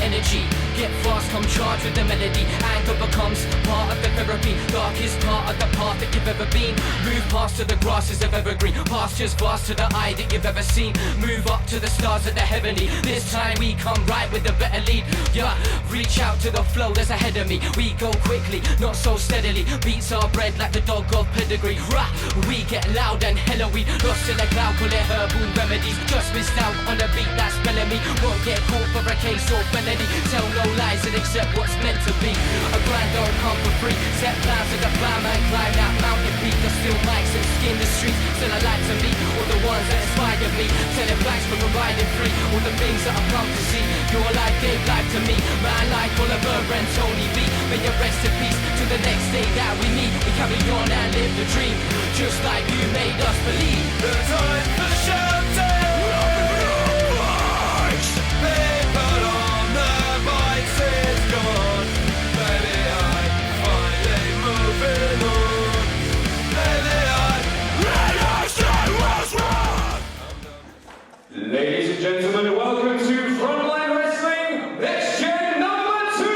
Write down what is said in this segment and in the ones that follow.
energy. Get fast, come charged with the melody. Anger becomes part of the therapy. Darkest part of the path that you've ever been. Move past to the grasses of evergreen. Pastures vast to the eye that you've ever seen. Move up to the stars of the heavenly. This time we come right with a better lead. Yeah, reach out to the flow that's ahead of me. We go quickly, not so steadily. Beats are bred like the dog of pedigree. Rah, we get loud and hella we lost in the cloud, call it herbal remedies. Just missed out on a beat that's spelling me. Won't get caught for a case or felony. Tell no lies and accept what's meant to be. A grind don't come for free. Set plans with a plan man, climb that mountain peak. The still mics and skin the streets. Still alive to me, all the ones that inspired me. Telling thanks for providing free. All the things that I've come to see. Your life gave life to me. Man like Oliver and Tony B. May you rest in peace to the next day that we meet. We carry on and live the dream, just like you made us believe. The time for shouting. People on the bikes is gone. Maybe I'm finally moving on. Maybe I'm ready to say what's wrong. Ladies and gentlemen, welcome to Frontline Wrestling NEXGEN #2.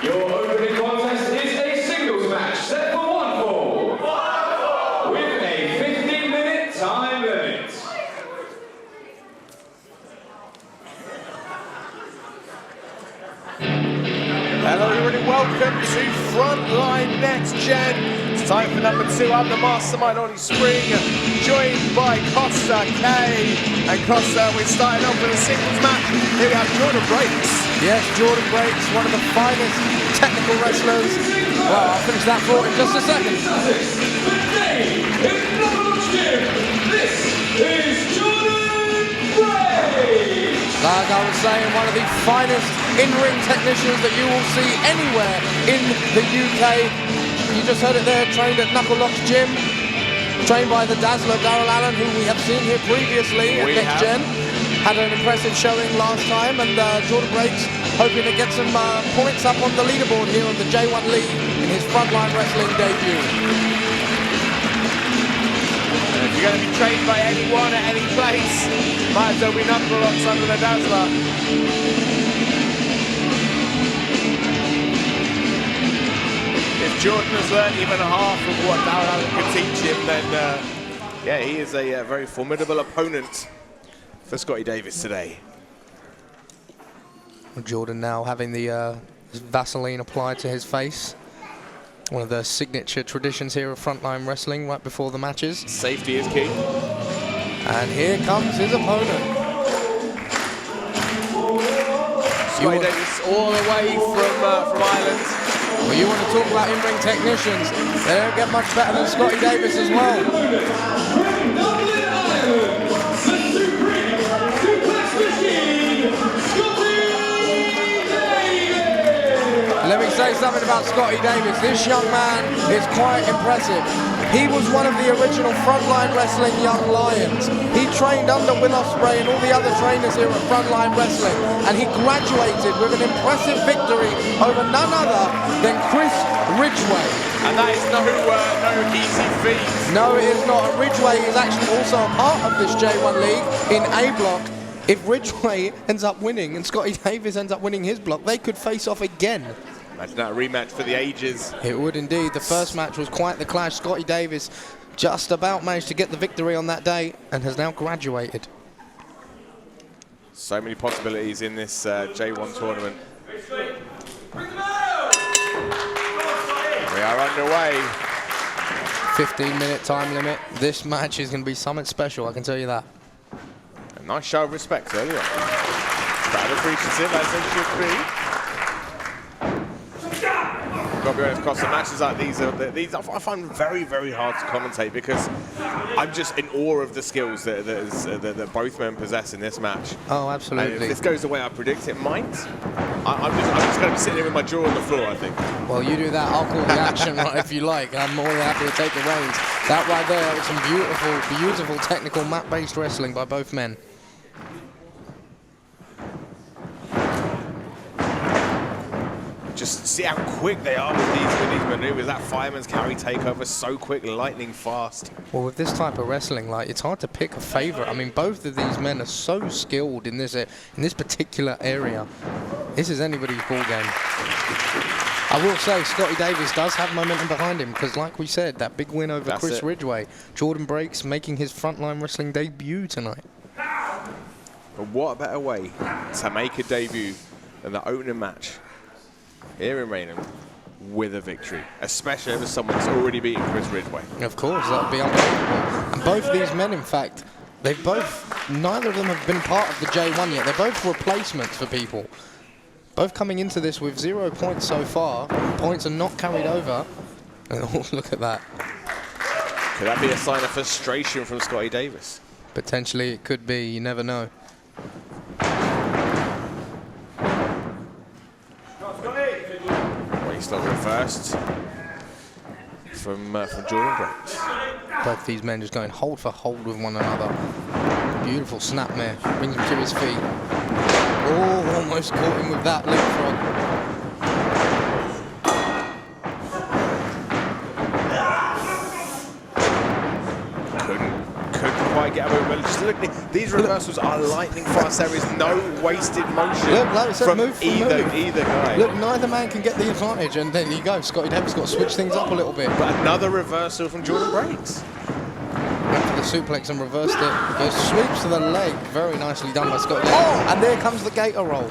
Your opening contest is a singles match set for one fall with a 15-minute time limit. Hello everybody, welcome to Frontline NEXGEN. It's time for number 2. I'm the mastermind on Spring, joined by Costa K. And Costa, we're starting off with a singles match. Here we have Jordon Breaks. Yes, Jordon Breaks, one of the finest technical wrestlers. Well, I'll finish that thought in just a second. This is Jordon Breaks. Like I was saying, one of the finest in-ring technicians that you will see anywhere in the UK. You just heard it there, trained at Knuckle Lock's gym, trained by the Dazzler Darrell Allen, who we have seen here previously at NEXGEN. Had an impressive showing last time, and Jordon Breaks hoping to get some points up on the leaderboard here on the J1 League in his Frontline Wrestling debut. If you're going to be trained by anyone at any place, might as well be Knuckle Locks under the Dazzler. If Jordan has learned even half of what Darrell Allen could teach him, then yeah, he is a very formidable opponent for Scotty Davis today. Jordon now having the Vaseline applied to his face. One of the signature traditions here of Frontline Wrestling right before the matches. Safety is key. And here comes his opponent. Scotty Davis all the way from Ireland. Well, you want to talk about in-ring technicians, they don't get much better than Scotty Davis as well. Let me say something about Scotty Davis. This young man is quite impressive. He was one of the original Frontline Wrestling Young Lions. He trained under Will Ospreay and all the other trainers here at Frontline Wrestling, and he graduated with an impressive victory over none other than Chris Ridgway. And that is no easy feat. No, it is not. Ridgway is actually also a part of this J1 League in A block. If Ridgway ends up winning and Scotty Davis ends up winning his block, they could face off again. Imagine that rematch for the ages. It would indeed. The first match was quite the clash. Scotty Davis just about managed to get the victory on that day and has now graduated. So many possibilities in this J1 tournament. We are underway. 15-minute time limit. This match is going to be something special, I can tell you that. A nice show of respect earlier. Crowd appreciative, as they should be. Got to be honest, Costa, matches like these I find very, very hard to commentate because I'm just in awe of the skills that both men possess in this match. Oh, absolutely. And if this goes the way I predict it might, I'm just going to be sitting here with my jaw on the floor, I think. Well, you do that, I'll call the action right if you like. I'm more than happy to take the reins. That right there was some beautiful, beautiful technical mat-based wrestling by both men. Just see how quick they are with these maneuvers. That fireman's carry takeover so quick, lightning fast. Well, with this type of wrestling, like, it's hard to pick a favorite. I mean, both of these men are so skilled in this particular area. This is anybody's ball game. I will say Scotty Davis does have momentum behind him because, like we said, that big win over Chris Ridgway. Jordon Breaks making his Frontline Wrestling debut tonight. But what a better way to make a debut than the opening match here in Rainham with a victory, especially over someone that's already beaten Chris Ridgway. Of course, that would be unbelievable. And both of these men, in fact, neither of them have been part of the J1 yet. They're both replacements for people. Both coming into this with 0 points so far. Points are not carried over. Oh, look at that. Could that be a sign of frustration from Scotty Davis? Potentially it could be, you never know. Well, he's still going first from Jordon Breaks. Both these men just going hold for hold with one another. Beautiful snapmare, brings him to his feet. Oh, almost caught him with that leapfrog. Couldn't quite get away with it. Just look, these reversals are lightning fast. There is no wasted motion from either guy. Look, neither man can get the advantage, and then you go. Scotty Davis got to switch things up a little bit. But another reversal from Jordon Breaks. Went for the suplex and reversed it. Goes sweeps to the leg. Very nicely done by Scotty Davis. Oh, and there comes the Gator roll.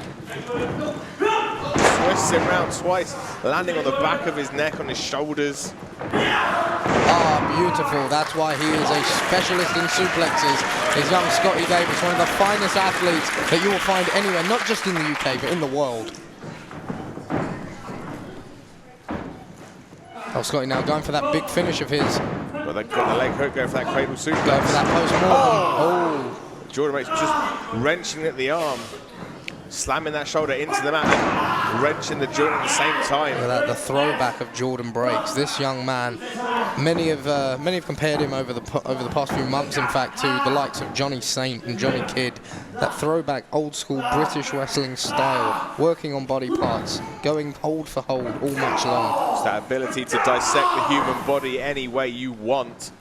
Twists him round twice, landing on the back of his neck, on his shoulders. Ah, beautiful. That's why he is a specialist in suplexes. Is young Scotty Davis, one of the finest athletes that you will find anywhere, not just in the UK, but in the world. Oh, Scotty now going for that big finish of his. But they've got the leg hook, go for that cradle suplex. Going for that post-mortem. Oh. Jordon Breaks just wrenching at the arm, slamming that shoulder into the mat, and wrenching the joint at the same time. Look at that, the throwback of Jordon Breaks. This young man, many have compared him over the past few months, in fact, to the likes of Johnny Saint and Johnny Kidd. That throwback, old school British wrestling style, working on body parts, going hold for hold all match long. It's that ability to dissect the human body any way you want.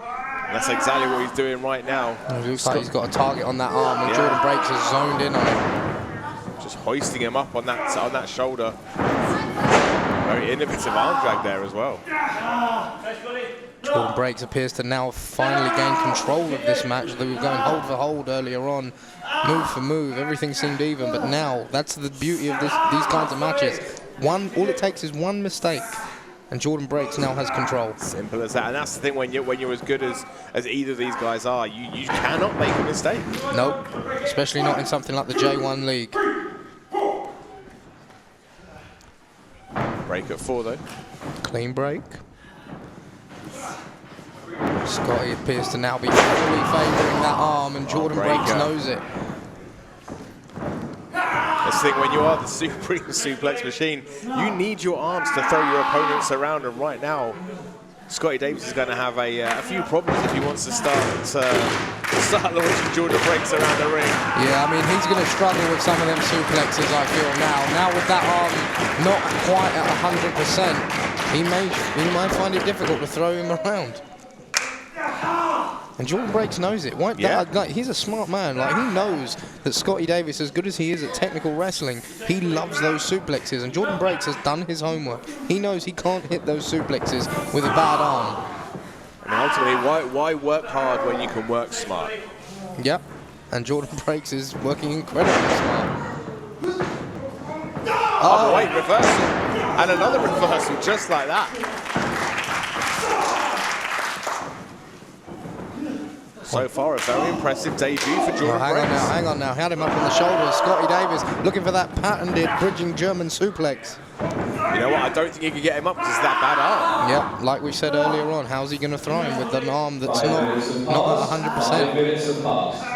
And that's exactly what he's doing right now. It looks like he's got a target on that arm, and Jordon Breaks has zoned in on him. Just hoisting him up on that shoulder. Very innovative arm drag there as well. Jordon Breaks appears to now finally gain control of this match. They were going hold for hold earlier on, move for move, everything seemed even, but now that's the beauty of these kinds of matches. All it takes is one mistake, and Jordon Breaks now has control. Simple as that. And that's the thing, when you're as good as either of these guys are, you cannot make a mistake. Nope, especially not in something like the J1 League. Break at 4 though. Clean break. Scotty appears to now be fully favouring that arm, and Jordon Breaks knows it. This thing, when you are the supreme suplex machine, you need your arms to throw your opponents around, and right now, Scotty Davis is going to have a few problems if he wants to start launching Jordon Breaks around the ring. Yeah, I mean, he's going to struggle with some of them suplexes, I feel now. Now with that arm not quite at 100%, he might find it difficult to throw him around. And Jordon Breaks knows it. He's a smart man. Like, he knows that Scotty Davis, as good as he is at technical wrestling, he loves those suplexes. And Jordon Breaks has done his homework. He knows he can't hit those suplexes with a bad arm. And ultimately, why work hard when you can work smart? Yep. And Jordon Breaks is working incredibly smart. Oh, wait, reversal. And another reversal just like that. So far, a very impressive debut for Jordon Breaks. Hang on now. Had him up on the shoulders. Scotty Davis looking for that patented bridging German suplex. You know what? I don't think he can get him up because it's that bad arm. Yeah, like we said earlier on, how's he going to throw him with an arm that's not at 100%? 5 minutes have passed.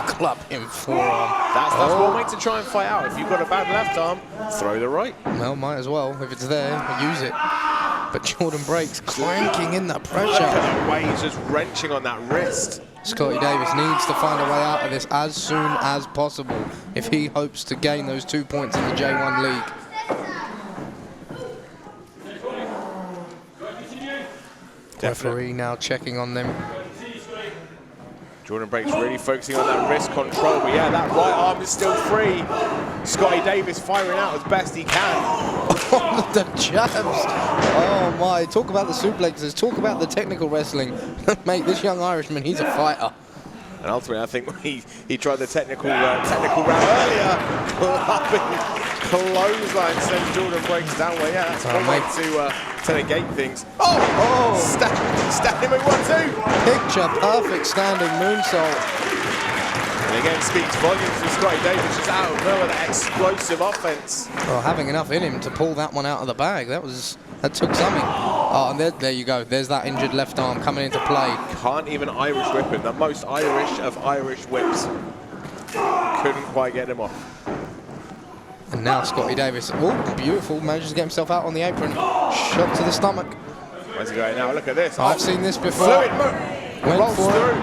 Club him forearm. That's one way to try and fight out. If you've got a bad left arm, throw the right. Well, might as well. If it's there, use it. But Jordon Breaks cranking in the pressure. Look at the way he's just wrenching on that wrist. Scotty Davis needs to find a way out of this as soon as possible if he hopes to gain those 2 points in the J1 League. Referee now checking on them. Jordon breaks, really focusing on that wrist control, but yeah, that right arm is still free. Scotty Davis firing out as best he can. The jabs. Oh my, talk about the suplexes, talk about the technical wrestling. Mate, this young Irishman, he's a fighter. And ultimately, I think he tried the technical round earlier. Clothesline sends Jordon breaks down. Well, yeah, that's one way to negate things. Oh! Standing move 1-2. Picture perfect standing moonsault. And again, speaks volumes to Scotty Davis, just out of nowhere, that explosive offense. Well, having enough in him to pull that one out of the bag, that took something. Oh, and there you go. There's that injured left arm coming into play. Can't even Irish whip him. The most Irish of Irish whips. Couldn't quite get him off. And now Scotty Davis, oh, beautiful, manages to get himself out on the apron. Shot to the stomach. Where's he going now? Look at this. I've seen this before. Fluid move. Went Rolls for through. it.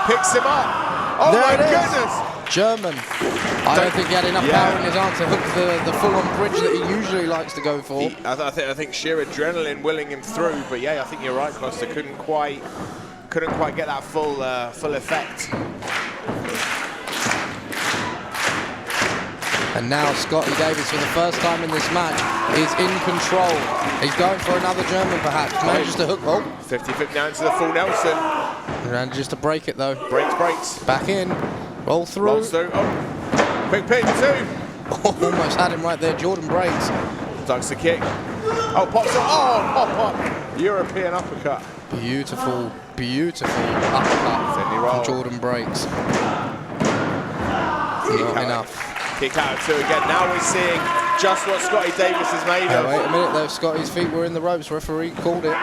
Picks him up. Oh there my it is. goodness. German. I don't think he had enough power in his arm to hook the full-on bridge that he usually likes to go for. I think sheer adrenaline willing him through, but yeah, I think you're right, Costa. Couldn't quite get that full effect. And now Scotty Davis, for the first time in this match, is in control. He's going for another German, perhaps. Manages to hook. Oh, 50-50 now into the full Nelson. Manages to break it though. Breaks. Back in. Roll through. Rolls through. Oh, quick pin too. Almost had him right there. Jordon breaks. Ducks the kick. Oh, pops up. Oh, pop. European uppercut. Beautiful uppercut. Jordon breaks. Not enough. Kick out of two again. Now we're seeing just what Scotty Davis is made of. Wait a minute though. Scotty's feet were in the ropes. Referee called it.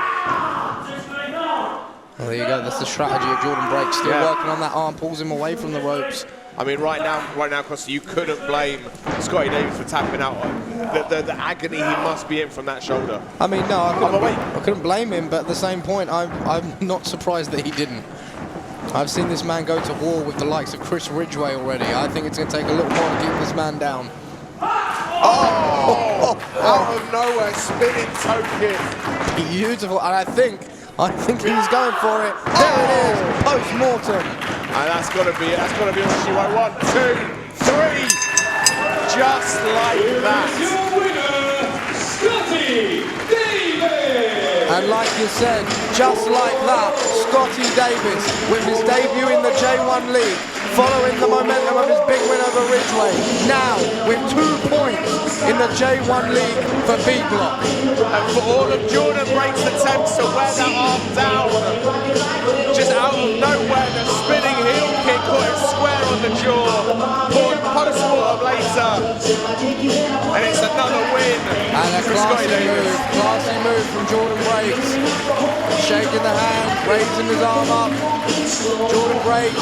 Well, there you go. That's the strategy of Jordon breaks. Still working on that arm. Pulls him away from the ropes. I mean, right now, Costa, you couldn't blame Scotty Davis for tapping out. The agony he must be in from that shoulder. I mean, no, I couldn't blame him, but at the same point, I'm not surprised that he didn't. I've seen this man go to war with the likes of Chris Ridgway already. I think it's going to take a little more to keep this man down. Oh! Out of nowhere, spinning toe kick. Beautiful, and I think he's going for it. There it is, post-mortem. And that's got to be it. That's got to be all she wants. 1, 2, 3. Just like that. Your winner, Scotty Davis. And like you said, just like that, Scotty Davis, with his debut in the J1 League, following the momentum of his big win over Ridgway, now with 2 points in the J1 League for B Block. And for all of Jordon breaks attempts to wear that arm down, just out of nowhere, the spinning heel kick caught him square on the jaw. Post-mortem later, and it's another win. And a classy move from Jordon Breaks. Shaking the hand, raising his arm up. Jordon Breaks,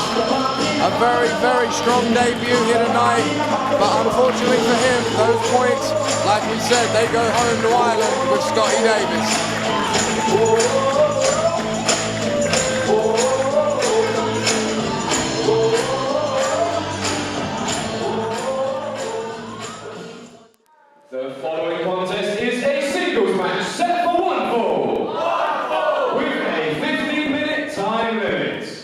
a very, very strong debut here tonight. But unfortunately for him, those points, like we said, they go home to Ireland with Scotty Davis. The following contest is a singles match set for 1 fall. With a 15-minute time limit.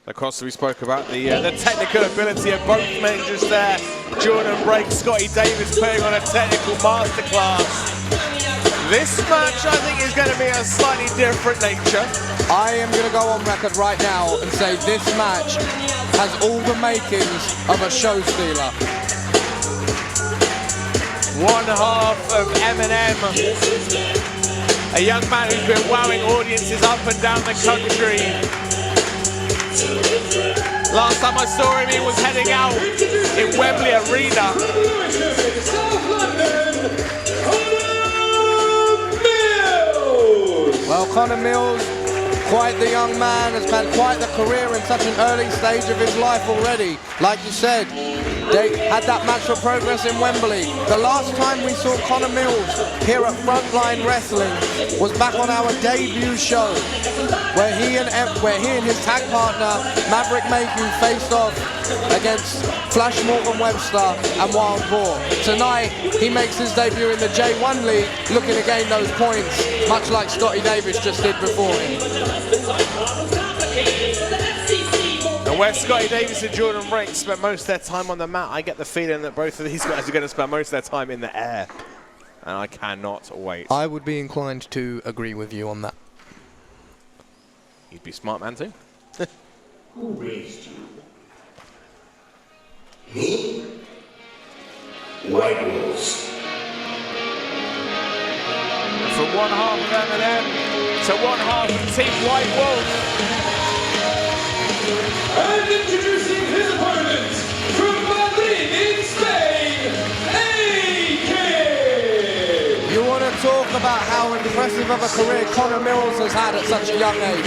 Of course, we spoke about the technical ability of both men just there. Jordon breaks, Scotty Davis putting on a technical masterclass. This match, I think, is going to be a slightly different nature. I am going to go on record right now and say this match has all the makings of a show stealer. One half of M&M, a young man who's been wowing audiences up and down the country. Last time I saw him, he was heading out in Wembley Arena. Well, Connor Mills, quite the young man, has had quite the career in such an early stage of his life already. Like you said, They had that match for Progress in Wembley. The last time we saw Connor Mills here at Frontline Wrestling was back on our debut show, where he and his tag partner Maverick Mayhew faced off against Flash Morgan Webster and Wild Boar. Tonight he makes his debut in the J1 League, looking to gain those points, much like Scotty Davis just did before him. And where Scotty Davis and Jordon Ranks spent most of their time on the mat, I get the feeling that both of these guys are going to spend most of their time in the air. And I cannot wait. I would be inclined to agree with you on that. You'd be smart man too. Who raised you? Me? White Wolves. From one half of M&M to one half of Team White Wolf. And introducing his opponent from Berlin in Spain, A-Kid! You want to talk about how impressive of a career Connor Mills has had at such a young age.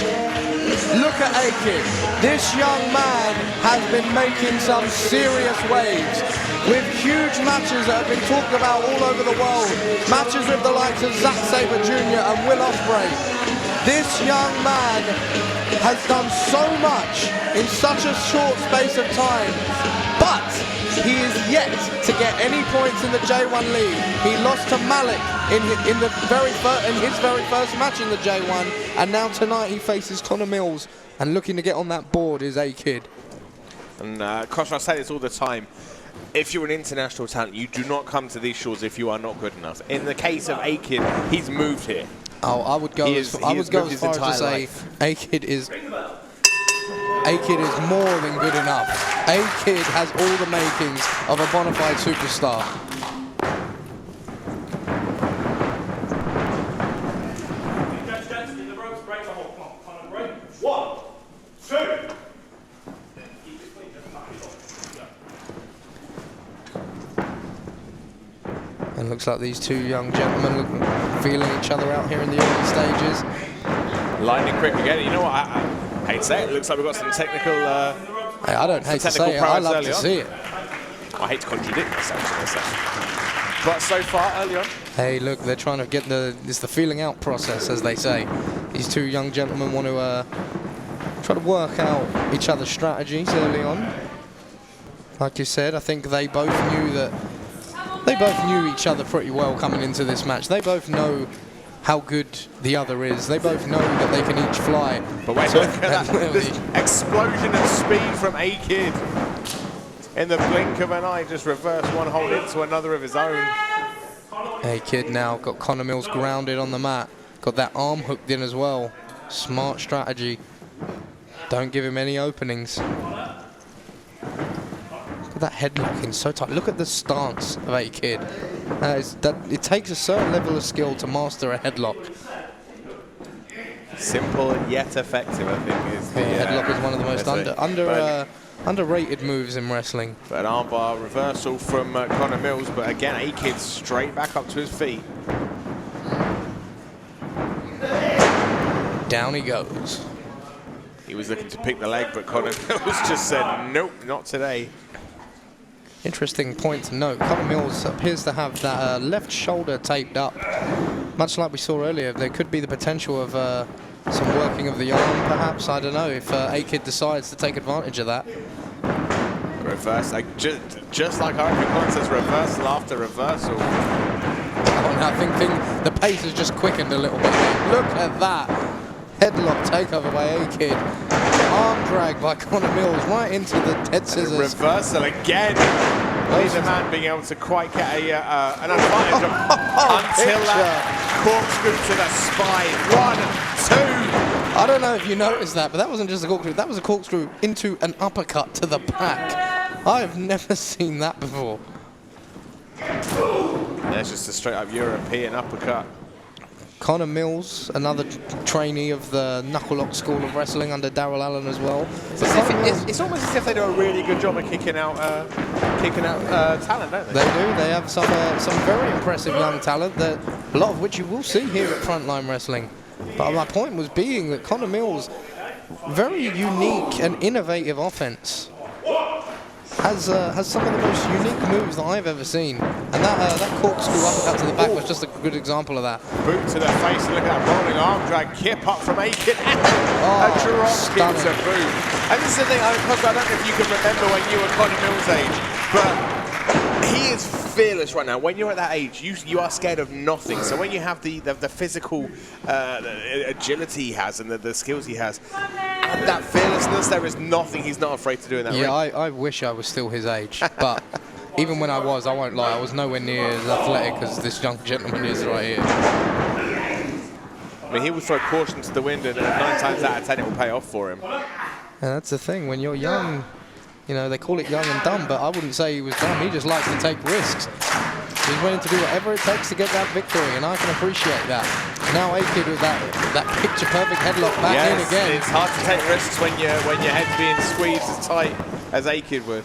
Look at A-Kid. This young man has been making some serious waves with huge matches that have been talked about all over the world. Matches with the likes of Zack Sabre Jr. and Will Ospreay. This young man has done so much in such a short space of time, but he is yet to get any points in the J1 League. He lost to Malik in his very first match in the J1, and now tonight he faces Connor Mills, and looking to get on that board is A-Kid. And Kosh, I say this all the time. If you're an international talent, you do not come to these shores if you are not good enough. In the case of A-Kid, he's moved here. Oh, I would go as far as to say A-Kid is more than good enough. A-Kid has all the makings of a bona fide superstar. And looks like these two young gentlemen look feeling each other out here in the early stages. Lightning quick again. You know what? I hate to say it. It looks like we've got some technical. Hey, I don't hate to say it. I love to see it. I hate to contradict myself, but so far early on. Hey, look, they're trying to get it's the feeling out process, as they say. These two young gentlemen want to try to work out each other's strategies early on. Like you said, I think they both knew each other pretty well coming into this match. They both know how good the other is. They both know that they can each fly. But wait, look at that. This explosion of speed from A-Kid. In the blink of an eye, just reverse one hold into another of his own. A-Kid now got Connor Mills grounded on the mat. Got that arm hooked in as well. Smart strategy. Don't give him any openings. Look at that headlock in so tight. Look at the stance of A-Kid. It takes a certain level of skill to master a headlock. Simple yet effective, I think, is the headlock is one of the most underrated moves in wrestling. But an armbar reversal from Connor Mills, but again, A-Kid straight back up to his feet. Down he goes. He was looking to pick the leg, but Connor Mills just said, nope, not today. Interesting point to note, Connor Mills appears to have that left shoulder taped up. Much like we saw earlier, there could be the potential of some working of the arm, perhaps. I don't know if A-Kid decides to take advantage of that. Reverse, like just like our says, reversal after reversal. Oh, I think the pace has just quickened a little bit. Look at that. Headlock takeover by A-Kid. Arm drag by Connor Mills right into the dead scissors. Reversal again. Neither man being able to quite get an advantage until that corkscrew to the spine. 1, 2. I don't know if you noticed that, but that wasn't just a corkscrew. That was a corkscrew into an uppercut to the back. I have never seen that before. There's just a straight up European uppercut. Connor Mills, another trainee of the Knuckle Lock School of Wrestling under Darrell Allen as well. It's almost as if they do a really good job of kicking out talent, don't they? They do. They have some very impressive young talent, that a lot of which you will see here at Frontline Wrestling. But my point was being that Connor Mills, very unique and innovative offense. has some of the most unique moves that I've ever seen. And that corkscrew uppercut to the back was just a good example of that. Boot to the face, and look at that rolling arm drag, kip up from Aiken, and a drop kick to boot. And this is the thing, I don't know if you can remember when you were Conor Mills' age, but he is fearless right now. When you're at that age, you are scared of nothing. So when you have the physical agility he has and the skills he has, and that fearlessness, there is nothing he's not afraid to do in that ring. Yeah, I wish I was still his age, but even when I was, I won't lie, I was nowhere near as athletic as this young gentleman is right here. I mean, he will throw caution to the wind, and 9 times out of 10 it will pay off for him. And that's the thing, when you're young, you know, they call it young and dumb, but I wouldn't say he was dumb. He just likes to take risks. He's willing to do whatever it takes to get that victory, and I can appreciate that. Now A-Kid with that picture-perfect headlock back in again. It's hard to take risks when your head's being squeezed as tight as A-Kid would.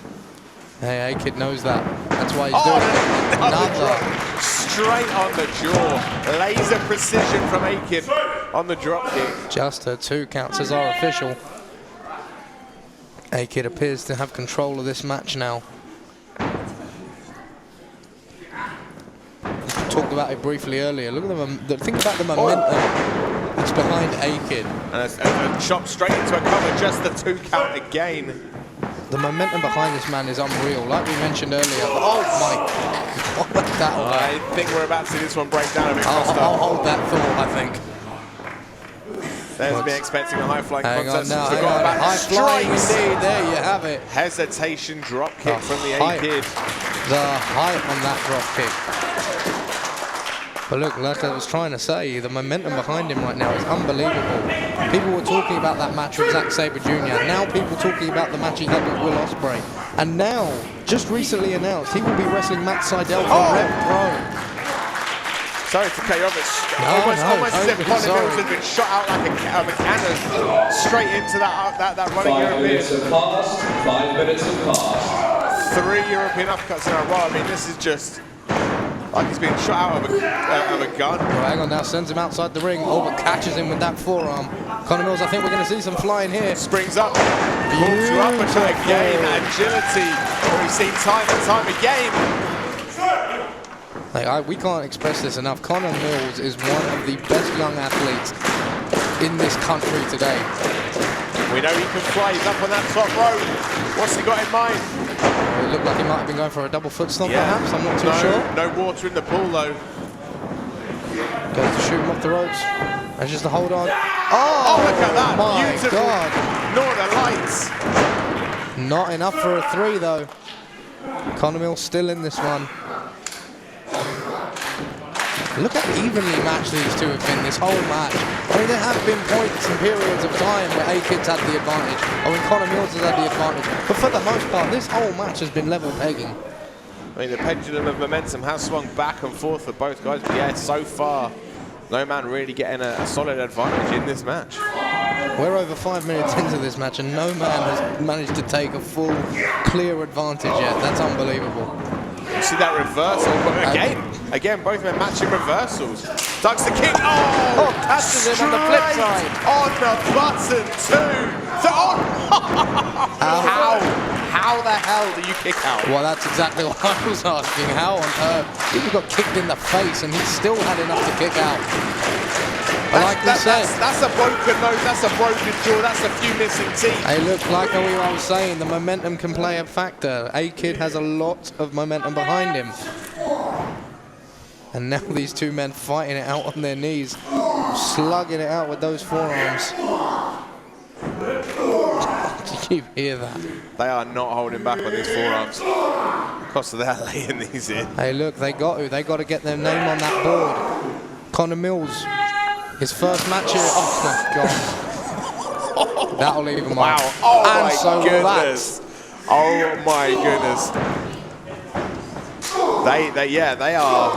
Hey, A-Kid knows that. That's why he's doing it. Another. Straight on the jaw. Laser precision from A-Kid on the drop kick. Just 2 counts as our official. A-Kid appears to have control of this match now. Talked about it briefly earlier. Look at think about the momentum that's behind A-Kid. And a chop straight into a cover, just the 2 count again. The momentum behind this man is unreal, like we mentioned earlier. Oh my God, I think we're about to see this one break down a bit. I'll hold that thought, I think. There's me expecting a high-flying contest. High flying indeed, there you have it. Hesitation drop kick from the A-Kid. The height on that drop kick. But look, like I was trying to say, the momentum behind him right now is unbelievable. People were talking about that match with Zack Sabre Jr. Now people talking about the match he had with Will Ospreay. And now, just recently announced, he will be wrestling Matt Seidel for Rev Pro. Sorry to cut you off, it's almost as if Conor Mills had been shot out like a cannon straight into that running European. 5 minutes have passed, 5 minutes have passed. 3 European uppercuts in a row. I mean, this is just like he's being shot out of a gun. Well, hang on now, sends him outside the ring. Oh, but catches him with that forearm. Conor Mills, I think we're going to see some flying here. Springs up, pulls you up again. Agility, that we've seen time and time again. We can't express this enough. Conor Mills is one of the best young athletes in this country today. We know he can fly. He's up on that top rope. What's he got in mind? It looked like he might have been going for a double foot stomp, perhaps. I'm not too sure. No water in the pool, though. Goes to shoot him off the ropes. And just to hold on. Oh, look at that. My Beautiful. God. Northern Lights. Not enough for a 3, though. Conor Mills still in this one. Look how evenly matched these two have been this whole match. I mean, there have been points and periods of time where A-Kid's had the advantage, or when Conor Mills has had the advantage. But for the most part, this whole match has been level pegging. I mean, the pendulum of momentum has swung back and forth for both guys, but yeah, so far, no man really getting a solid advantage in this match. We're over 5 minutes into this match, and no man has managed to take a full, clear advantage yet. That's unbelievable. You see that reversal, but again, both men matching reversals. Ducks the kick. Oh, catches him on the flip side. On the button, too. How the hell do you kick out? Well, that's exactly what I was asking. How on earth? He got kicked in the face, and he still had enough to kick out. That's a broken nose, that's a broken jaw, that's a few missing teeth. Hey, look, like I was saying, the momentum can play a factor. A-Kid has a lot of momentum behind him. And now these two men fighting it out on their knees, slugging it out with those forearms. Did you hear that? They are not holding back on these forearms. Cost of that laying these in. Hey, look, they got to get their name on that board. Conor Mills. His first match here. Oh my God. That'll leave him wow. out. Oh and my so goodness. Oh my goodness. They are.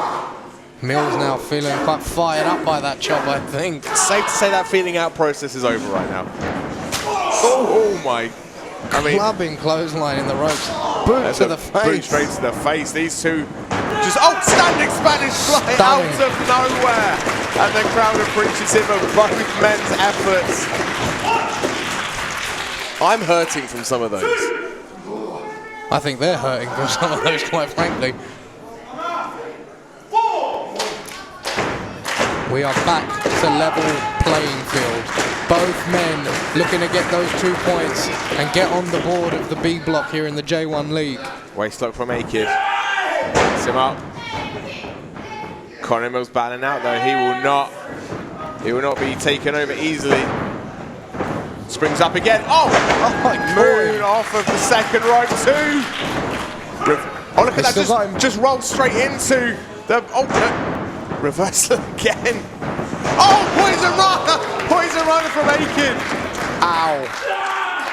Mills now feeling quite fired up by that chop, I think. Safe to say that feeling out process is over right now. Oh my. I mean, clubbing clothesline in the ropes. Boot to the face. Boot straight to the face. These two just outstanding Spanish fly out of nowhere. And the crowd appreciative of both men's efforts. I'm hurting from some of those. I think they're hurting from some of those, quite frankly. We are back to level playing field. Both men looking to get those 2 points and get on the board of the B block here in the J1 League. Waistlock from A-Kid. Picks him up. Conor Mills battling out though. He will not be taken over easily. Springs up again. Oh my God. Moon off of the second rope too. Oh, look at that. Just rolled straight into the reversal again. Oh, poison runner! Poison runner from A-Kid. Ow.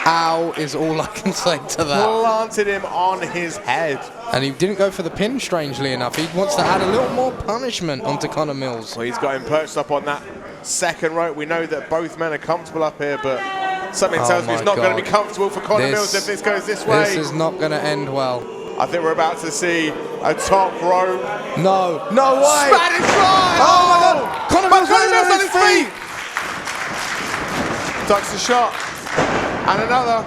Ow is all I can say to that. Planted him on his head. And he didn't go for the pin, strangely enough. He wants to add a little more punishment onto Conor Mills. Well, he's got him perched up on that second rope. We know that both men are comfortable up here, but something tells me it's not going to be comfortable for Conor Mills if this goes this way. This is not going to end well. I think we're about to see a top rope. No way! Spanish fly! Oh my God! Conor Mills on his feet! Ducks the shot. And another.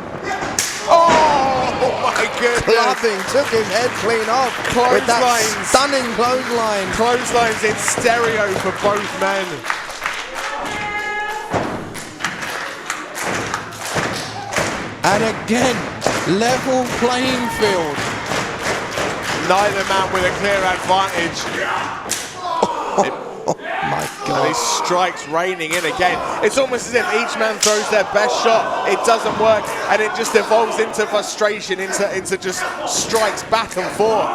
Oh my goodness! Clubbing, took his head clean off with that stunning clothesline. Clotheslines in stereo for both men. And again, level playing field. Neither man with a clear advantage. Oh my God. And these strikes raining in again. It's almost as if each man throws their best shot. It doesn't work, and it just evolves into frustration, into just strikes back and forth.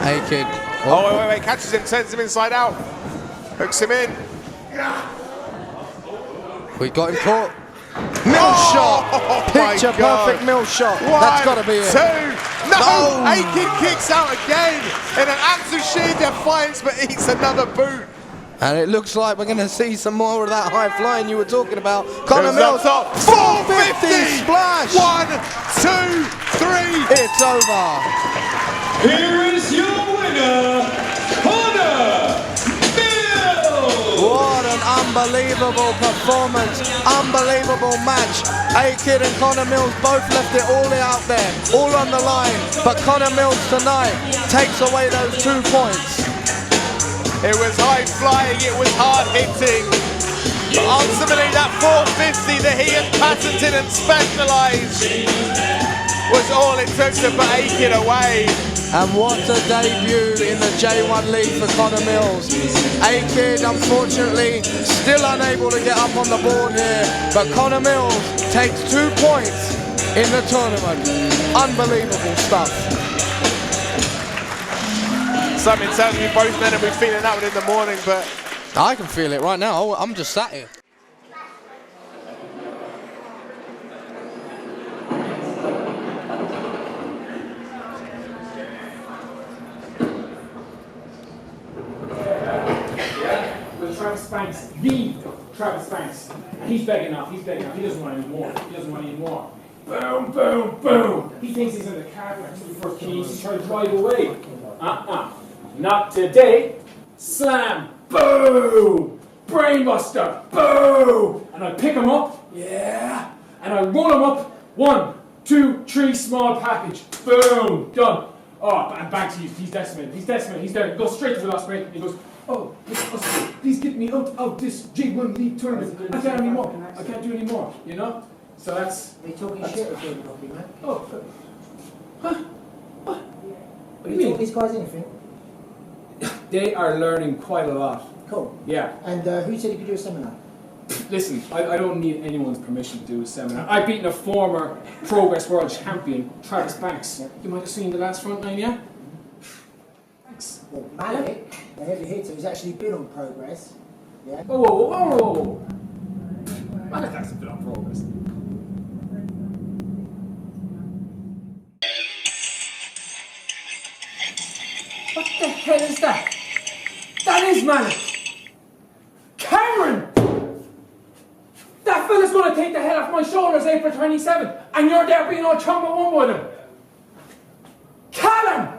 A-Kid. Oh, wait, catches him, sends him inside out. Hooks him in. We got him caught. Mill shot! Picture perfect mill shot. That's got to be it. 2. No! A-Kid kicks out again in an absolute sheer defiance, but eats another boot. And it looks like we're going to see some more of that high flying you were talking about. Conor Mills up. 450 splash! 1, 2, 3. It's over. Here is your winner, Conor Mills! What an unbelievable performance, unbelievable match. A-Kid and Conor Mills both left it all out there, all on the line. But Conor Mills tonight takes away those 2 points. It was high flying, it was hard hitting. But ultimately that 450 that he had patented and specialised was all it took to put A-Kid away. And what a debut in the J1 League for Conor Mills. A-Kid, unfortunately, still unable to get up on the board here, but Conor Mills takes 2 points in the tournament. Unbelievable stuff. Something tells me both men will be feeling that one in the morning, but I can feel it right now. I'm just sat here. Travis Banks, the Travis Banks. He's begging off, He doesn't want any more. Boom, boom, boom. He thinks he's in the car next to the first keys. He's trying to drive away. Not today. Slam. Boom. Brainbuster. Boom. And I pick him up. Yeah. And I roll him up. 1, 2, 3, small package. Boom. Done. Oh, and Banks, he's decimated. He's there. He goes straight to the last break. He goes, oh, please get me out of this J1 League tournament. I can't anymore. I can't do any more, you know? So that's... Are you talking shit or doing properly, man? Oh, huh? What? Are you taught these guys anything? They are learning quite a lot. Cool. Yeah. And who said you could do a seminar? Listen, I don't need anyone's permission to do a seminar. I've beaten a former Progress World Champion, Travis Banks. You might have seen the last Frontline, yeah? Thanks. Well, Malik, the heavy hitter, who's actually been on Progress. Yeah. Oh. Malik hasn't been on Progress. What the hell is that? That is Malik! Cameron! That fella's gonna take the head off my shoulders April 27th, and you're there being all chump at one with him. Callum!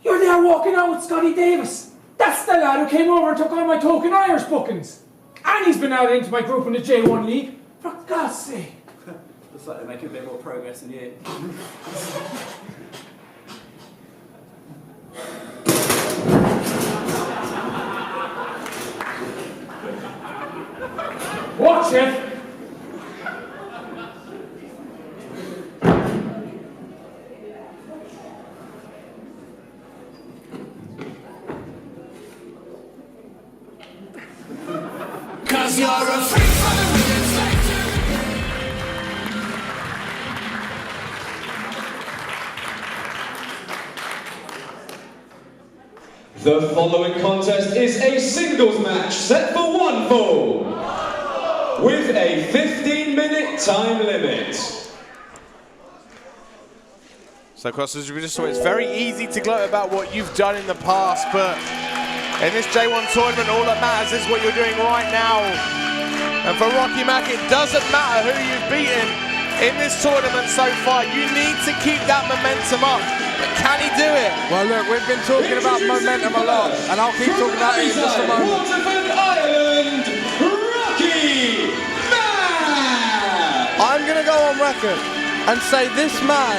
You're there walking out with Scotty Davis. That's the lad who came over and took all my token Irish bookings. And he's been added into my group in the J1 League. For God's sake. Looks like they're making a bit more progress than you. Watch it! Cause you're a freak for the real factor. The following contest is a singles match set for one fall with a 15-minute time limit. So, of course, as we just saw, it's very easy to gloat about what you've done in the past, but in this J1 tournament, all that matters is what you're doing right now. And for Rocky Mac, it doesn't matter who you've beaten in this tournament so far. You need to keep that momentum up. But can he do it? Well, look, we've been talking about momentum a lot, and I'll keep talking about it in just a moment. Waterford, Ireland, Rocky Mac! I'm going to go on record and say this man,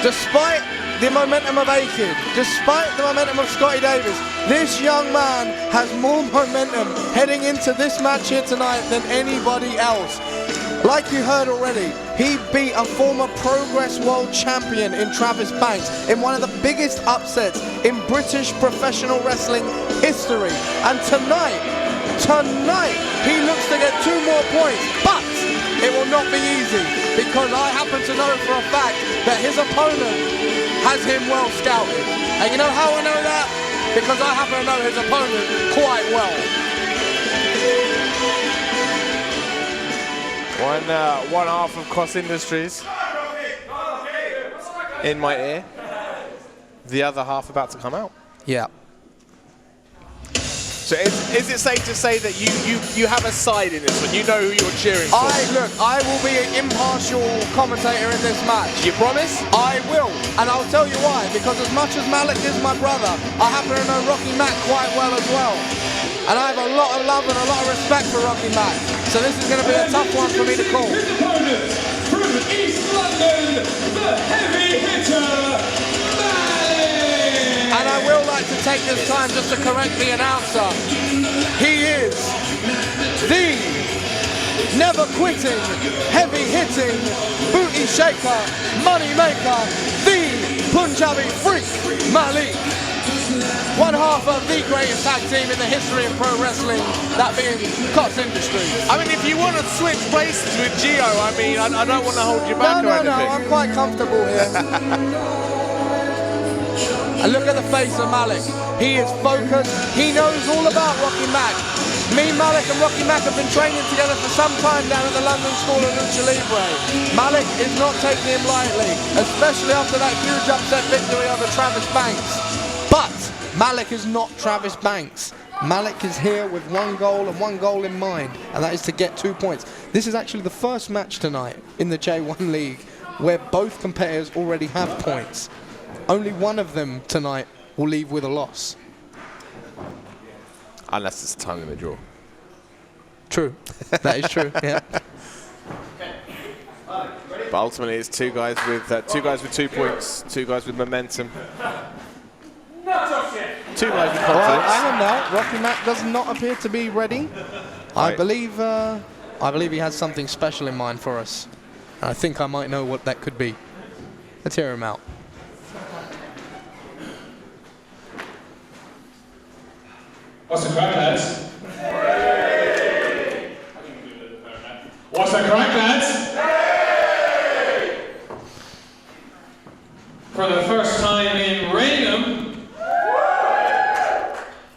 despite the momentum of Akid, despite the momentum of Scotty Davis, this young man has more momentum heading into this match here tonight than anybody else. Like you heard already, he beat a former Progress World Champion in Travis Banks in one of the biggest upsets in British professional wrestling history. And tonight, he looks to get 2 more points, but it will not be easy, because I happen to know for a fact that his opponent has him well scouted. And you know how I know that? Because I happen to know his opponent quite well. One half of Cross Industries in my ear. The other half about to come out. Yeah. So is it safe to say that you have a side in this one? You know who you're cheering for? I will be an impartial commentator in this match. You promise? I will, and I'll tell you why. Because as much as Malik is my brother, I happen to know Rocky Mac quite well as well. And I have a lot of love and a lot of respect for Rocky Mac. So this is going to be a tough one for me to call. His opponent from East London, the heavy hitter, Malik! And I will like to take this time just to correct the announcer. He is the never quitting, heavy hitting, booty shaker, money maker, the Punjabi freak, Malik. One half of the greatest tag team in the history of pro wrestling, that being Cross Industries. I mean, if you want to switch places with Gio, I mean, I don't want to hold you back or anything. No, I'm quite comfortable here. And look at the face of Malik. He is focused. He knows all about Rocky Mac. Me, Malik, and Rocky Mac have been training together for some time down at the London School of Lucha Libre. Malik is not taking him lightly, especially after that huge upset victory over Travis Banks. But Malik is not Travis Banks. Malik is here with one goal and one goal in mind, and that is to get 2 points. This is actually the first match tonight in the J1 League where both competitors already have points. Only one of them tonight will leave with a loss. Unless it's a time limit draw. True. That is true, yeah. But ultimately it's two guys with 2 points, 2 guys with momentum. 2 guys with confidence. Well, hang on now. Rocky Mac does not appear to be ready. Right. I believe he has something special in mind for us. And I think I might know what that could be. Let's hear him out. What's the crack, lads? What's the crack, lads? For the first time in Rainham,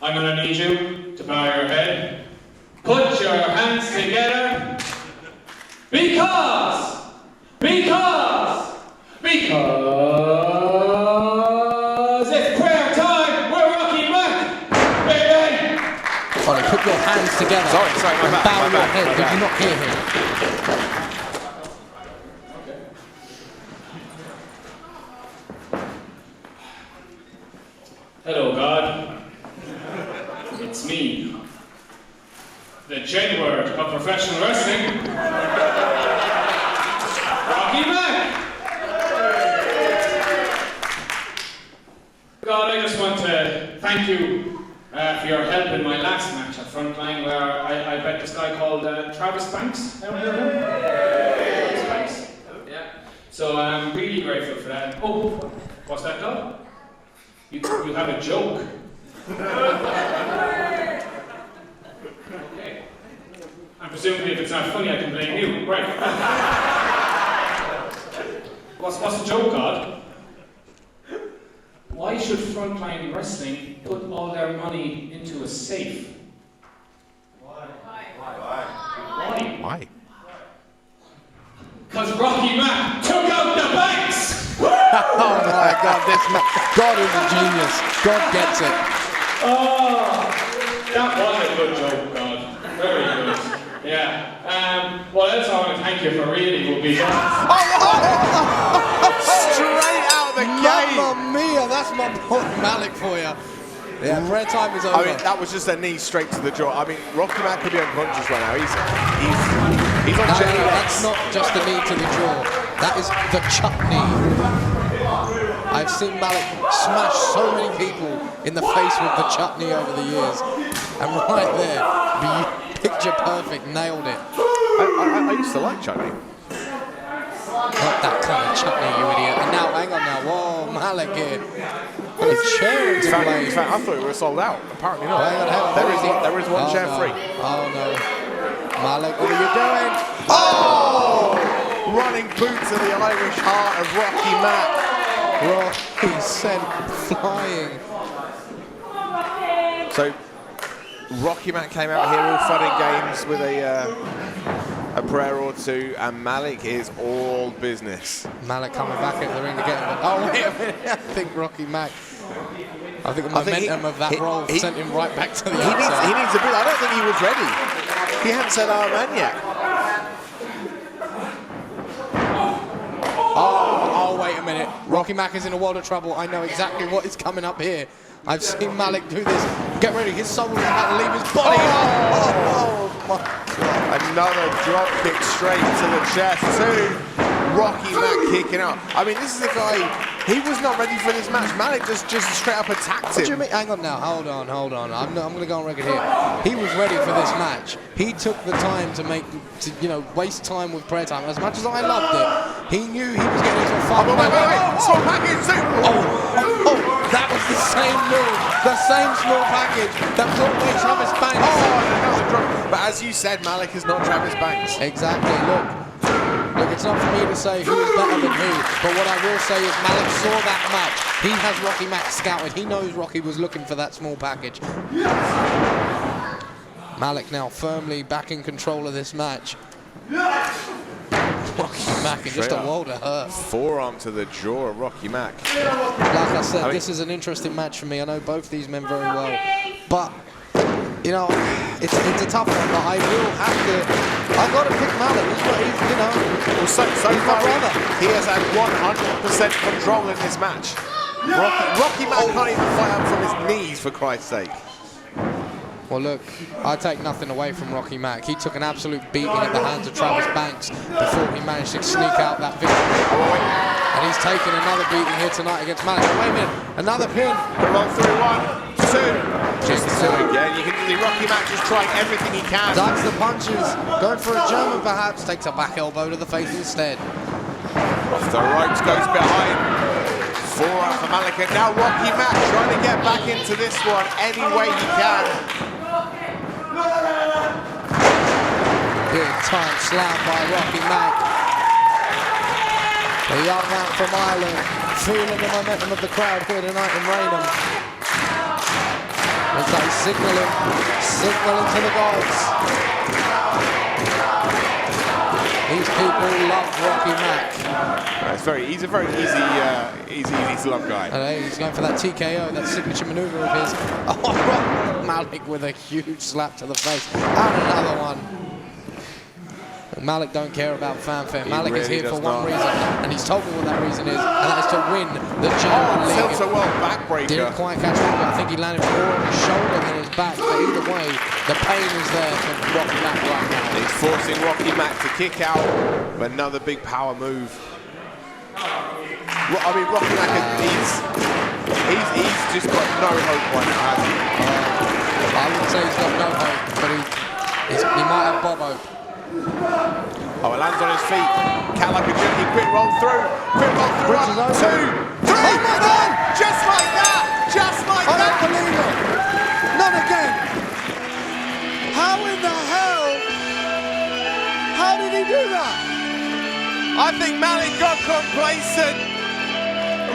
I'm going to need you to bow your head, put your hands together, because it's prayer time. We're Rocky Mac, baby. Ollie, put your hands together. Sorry, my bad. Bow my your bad, head. my Did bad. you not hear him? Hello, God. It's me, the J word of professional wrestling, Rocky Mac. God, I just want to thank you for your help in my last match at Frontline, where I bet this guy called Travis Banks. Ever heard of him? Travis Banks. Yeah. So I'm really grateful for that. Oh, what's that called? You have a joke. Okay. And presumably if it's not funny, I can blame you. Right. What's the joke, God? Why should Frontline Wrestling put all their money into a safe? Why? Why? Because Rocky Mac took out the banks! Oh my God, this man. God is a genius. God gets it. Oh, that was a good joke, God. Very good. Yeah. What else I want to thank you for really will be Straight out the gate! Mamma mia, that's my boy Malik for you. Yeah, prayer time is over. I mean, that was just a knee straight to the jaw. I mean, Rocky Mac could be unconscious right now. He's on No, Jenny that's not just the knee to the jaw. That is the chutney. I've seen Malik smash so many people in the face with the chutney over the years. And right there, picture perfect, nailed it. I used to like chutney. Not that kind of chutney, you idiot. And now, hang on now. Whoa, Malik here. Got a chair into play. In fact, I thought we were sold out. Apparently not. Hang on. There is one chair no. free. Oh no. Malik, what are you doing? Oh! Running boot to the Irish heart of Rocky Mac. Rocky sent flying. So, Rocky Mac came out here all fun and games with a prayer or two, and Malik is all business. Malik coming back into the ring to get him. Oh, wait a minute. I think Rocky Mac. I think the momentum of that roll sent him right back to the outside. He needs a bit. I don't think he was ready. He hadn't said our man yet. Oh, wait a minute. Rocky Mac is in a world of trouble. I know exactly what is coming up here. I've seen Malik do this. Get ready. His soul is about to leave his body. Oh my God. Another drop kick straight to the chest too. Rocky Mac kicking up. I mean, this is a guy, he was not ready for this match. Malik just straight up attacked him. What do you mean? Hang on now. Hold on. I'm going to go on record here. He was ready for this match. He took the time to waste time with prayer time. As much as I loved it, he knew he was getting into a fight. Wait. Small package too. Oh, that was the same move. The same small package that put away Travis Banks. Another drop. But as you said, Malik is not Travis Banks. Exactly. Look, it's not for me to say who is better than who, but what I will say is Malik saw that match. He has Rocky Mac scouted. He knows Rocky was looking for that small package. Malik now firmly back in control of this match. Rocky Mac in just a world of hurt. Forearm to the jaw of Rocky Mac. Like I said, this is an interesting match for me. I know both these men very well, but you know, it's a tough one. But I will have to. I got to pick Malik. Well, so far he has had 100% control in this match. Rocky Mac can't even fight up from his knees, for Christ's sake. Well, look, I take nothing away from Rocky Mac. He took an absolute beating at the hands of Travis Banks before he managed to sneak out that victory. And he's taken another beating here tonight against Malik. Wait a minute, another pin. Roll through 1, 2. Just 2 again. You can see Rocky Mac just trying everything he can. Ducks the punches, going for a German perhaps, takes a back elbow to the face instead. Off the ropes, goes behind. Forearm for Malik, and now Rocky Mac trying to get back into this one any way he can. Big time slam by Rocky Mac. The young man from Ireland, feeling the momentum of the crowd here tonight in Rainham. Looks like he's signaling to the gods. These people love Rocky Mac. He's a very easy to love guy. And he's going for that TKO, that signature maneuver of his. Oh, Malik with a huge slap to the face. And another one. Malik don't care about fanfare. Malik is here for one reason, and he's told me what that reason is, and that is to win the German League. Tilts a world backbreaker. Didn't quite catch him, but I think he landed more on his shoulder than his back. But either way, the pain is there for Rocky Mac right now. He's forcing Rocky Mac to kick out. Another big power move. I mean, Rocky Mac, he's just got no hope right now, has he? I wouldn't say he's got no hope, but he might have Bob hope. Oh, it lands on his feet. Cat like a junkie, quick roll through. Quick roll through. 1, 2, 3. Oh my God! Just like that! Just like I that! don't believe it! Not again! How in the hell? How did he do that? I think Malik got complacent.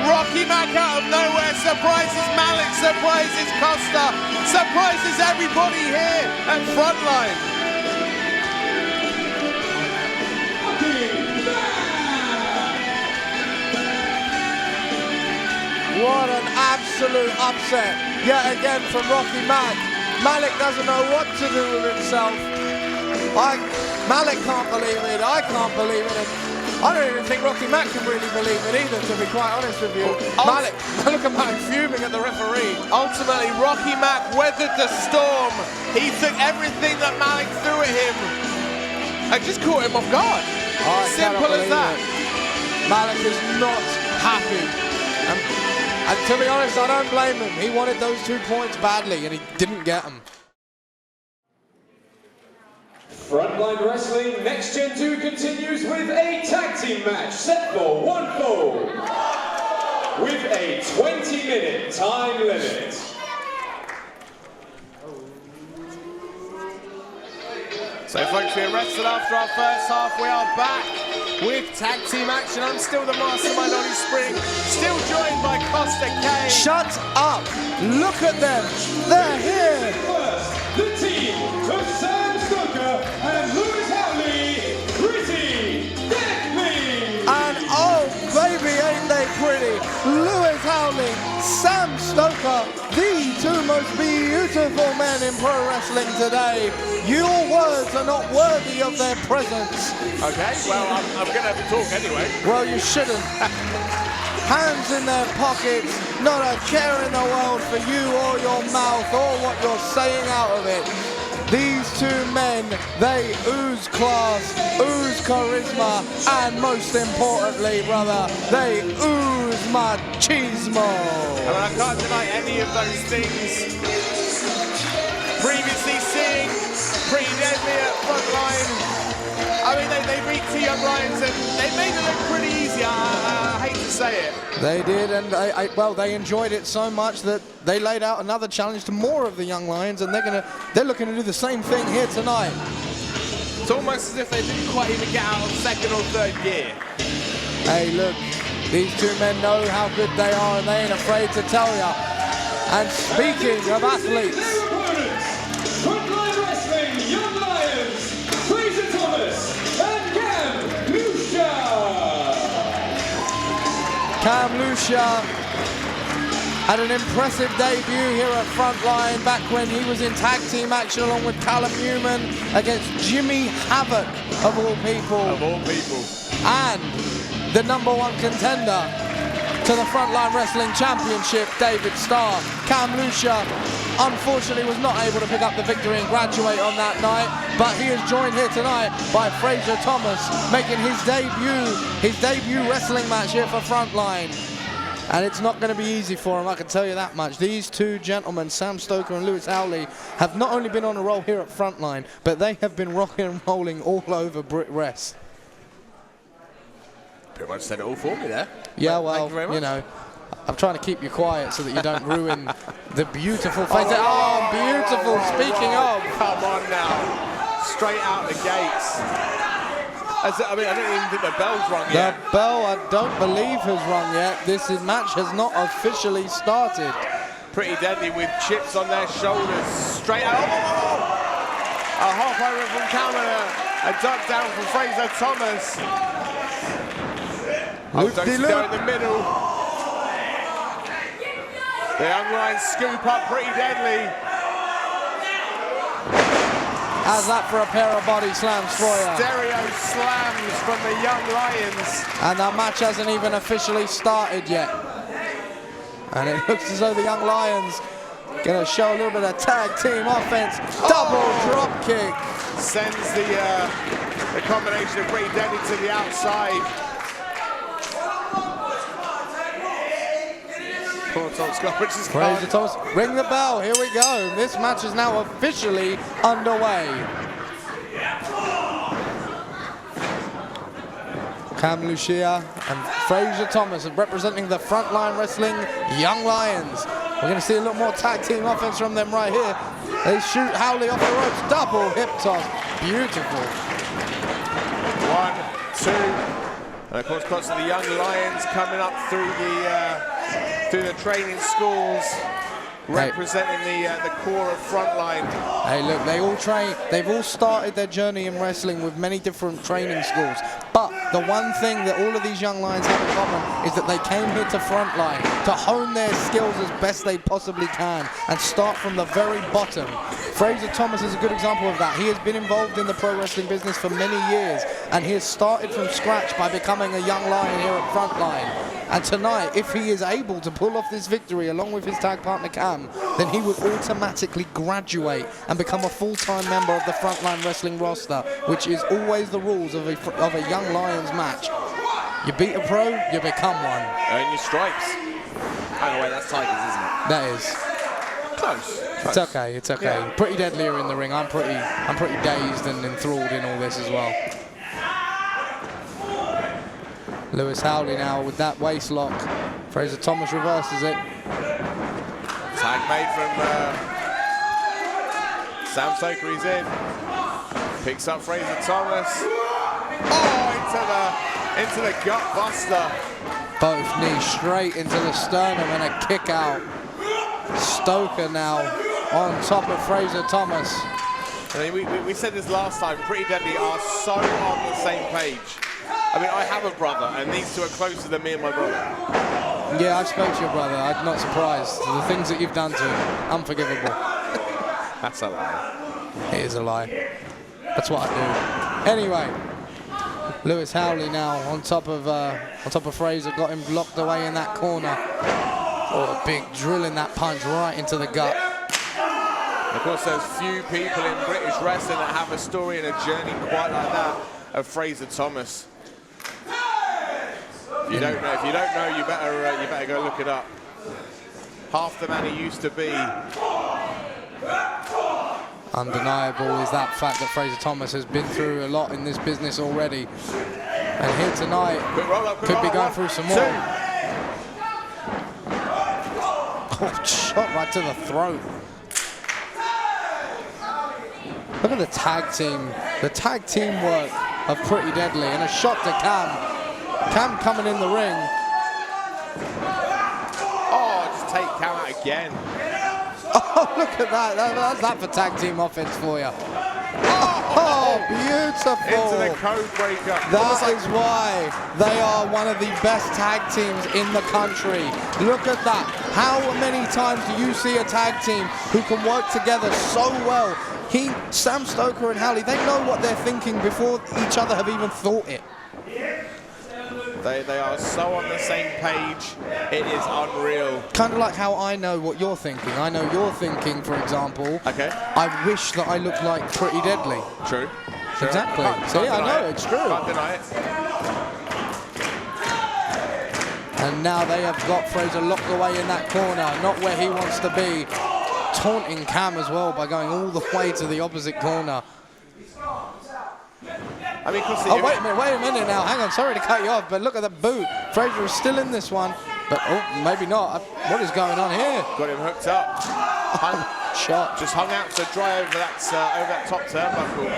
Rocky Mac out of nowhere surprises Malik, surprises Costa, surprises everybody here at Frontline. What an absolute upset yet again from Rocky Mac. Malik doesn't know what to do with himself. Malik can't believe it, I can't believe it. And I don't even think Rocky Mac can really believe it either, to be quite honest with you. Malik, look at Malik fuming at the referee. Ultimately, Rocky Mac weathered the storm. He took everything that Malik threw at him and just caught him off guard. Simple as that. Malik is not happy. And to be honest, I don't blame him. He wanted those 2 points badly, and he didn't get them. Frontline Wrestling Next Gen 2 continues with a tag team match set for 1 fall with a 20-minute time limit. So folks, we're rested after our first half. We are back with tag team action. I'm still the mastermind, Ollie Spring, still joined by Costa K. Shut up! Look at them! They're here! First, the team of Sam Stoker and Lewis Howley, Pretty Deadly! And oh baby, ain't they pretty! Lewis Howley, Sam Stoker, the 2 most beautiful men in pro wrestling today. Your words are not worthy of their presence. Okay, well, I'm going to have a talk anyway. Well, you shouldn't. Hands in their pockets, not a care in the world for you or your mouth or what you're saying out of it. These 2 men, they ooze class, ooze charisma, and most importantly, brother, they ooze machismo. And I can't deny any of those things. Previously seeing Pretty Deadly at Frontline. I mean, they beat 2 young lions and they made it look pretty easy. I hate to say it. They did, and well, they enjoyed it so much that they laid out another challenge to more of the young lions, and they're looking to do the same thing here tonight. It's almost as if they didn't quite even get out of 2nd or 3rd gear. Hey, look, these 2 men know how good they are, and they ain't afraid to tell ya. And speaking of athletes, Frontline Wrestling Young Lions, Fraser Thomas and Cam Lucia. Cam Lucia had an impressive debut here at Frontline back when he was in tag team action along with Callum Beauman against Jimmy Havoc, of all people. Of all people. And the #1 contender to the Frontline Wrestling Championship, David Starr. Cam Lucia, unfortunately, was not able to pick up the victory and graduate on that night, but he is joined here tonight by Fraser Thomas, making his debut wrestling match here for Frontline. And it's not going to be easy for him, I can tell you that much. These 2 gentlemen, Sam Stoker and Lewis Howley, have not only been on a roll here at Frontline, but they have been rocking and rolling all over Brit Rest. Pretty much said it all for me there. Yeah, well, you know, I'm trying to keep you quiet so that you don't ruin the beautiful face. Oh, beautiful, speaking of. Come on now. Straight out the gates. I mean, I don't even think the bell's rung yet. The bell, I don't believe, has rung yet. This match has not officially started. Pretty Deadly with chips on their shoulders. Straight out. Oh! A hop over from Cameron. A duck down from Fraser Thomas. Don't go in the middle. The young lions scoop up Pretty Deadly. How's that for a pair of body slams for you? Stereo slams from the young lions. And that match hasn't even officially started yet. And it looks as though the young lions Gonna show a little bit of tag team offense. Double drop kick. Sends the combination of Pretty Deadly to the outside. Poor Tom Scott, which is Fraser Thomas, ring the bell. Here we go. This match is now officially underway. Cam Lucia and Fraser Thomas are representing the Frontline Wrestling Young Lions. We're going to see a little more tag team offense from them right here. They shoot Howley off the ropes. Double hip toss. Beautiful. 1, 2. And of course, lots of the Young Lions coming up through the training schools, representing the core of Frontline. Hey, look, they all train. They've all started their journey in wrestling with many different training schools. But the one thing that all of these Young Lions have in common is that they came here to Frontline to hone their skills as best they possibly can and start from the very bottom. Fraser Thomas is a good example of that. He has been involved in the pro wrestling business for many years, and he has started from scratch by becoming a Young Lion here at Frontline. And tonight, if he is able to pull off this victory along with his tag partner Cam, then he would automatically graduate and become a full-time member of the Frontline Wrestling roster, which is always the rules of a Young Lions match. You beat a pro, you become one. Earn your stripes. By the way, that's Tigers, isn't it? That is. Close. It's okay, it's okay. Yeah. Pretty Deadly are in the ring. I'm pretty dazed and enthralled in all this as well. Lewis Howley now with that waist lock. Fraser Thomas reverses it. Tag made from Sam Stoker, he's in. Picks up Fraser Thomas. Oh, into the gut buster. Both knees straight into the sternum and a kick out. Stoker now on top of Fraser Thomas. I mean, we said this last time, Pretty Deadly are so on the same page. I mean, I have a brother, and these two are closer than me and my brother. Yeah, I've spoken to your brother. I'm not surprised. The things that you've done to him, unforgivable. That's a lie. It is a lie. That's what I do. Anyway, Lewis Howley now on top of Fraser, got him locked away in that corner. Oh, a big drilling that punch right into the gut. Of course, there's few people in British wrestling that have a story and a journey quite like that of Fraser Thomas. If you don't know, you better go look it up. Half the man he used to be. Undeniable is that fact that Fraser Thomas has been through a lot in this business already, and here tonight could be going through some more. Oh, shot right to the throat. Look at the tag team work of Pretty Deadly, and a shot to Cam. Cam coming in the ring. Oh, just take Cam out again. Oh, look at that. That's that for tag team offense for you. Oh, beautiful. Into the code breaker. That is why they are one of the best tag teams in the country. Look at that. How many times do you see a tag team who can work together so well? Sam Stoker and Howley, they know what they're thinking before each other have even thought it. They are so on the same page, it is unreal. Kind of like how I know what you're thinking. I know you're thinking, for example, okay, I wish that I looked like Pretty Deadly. True. Exactly. See, I know, it's true. Can't deny it. And now they have got Fraser locked away in that corner, not where he wants to be. Taunting Cam as well by going all the way to the opposite corner. I mean, oh, wait a minute now. Hang on, sorry to cut you off, but look at the boot. Fraser is still in this one, but oh, maybe not. What is going on here? Got him hooked up. Shot. Just hung out to dry over that top turnbuckle.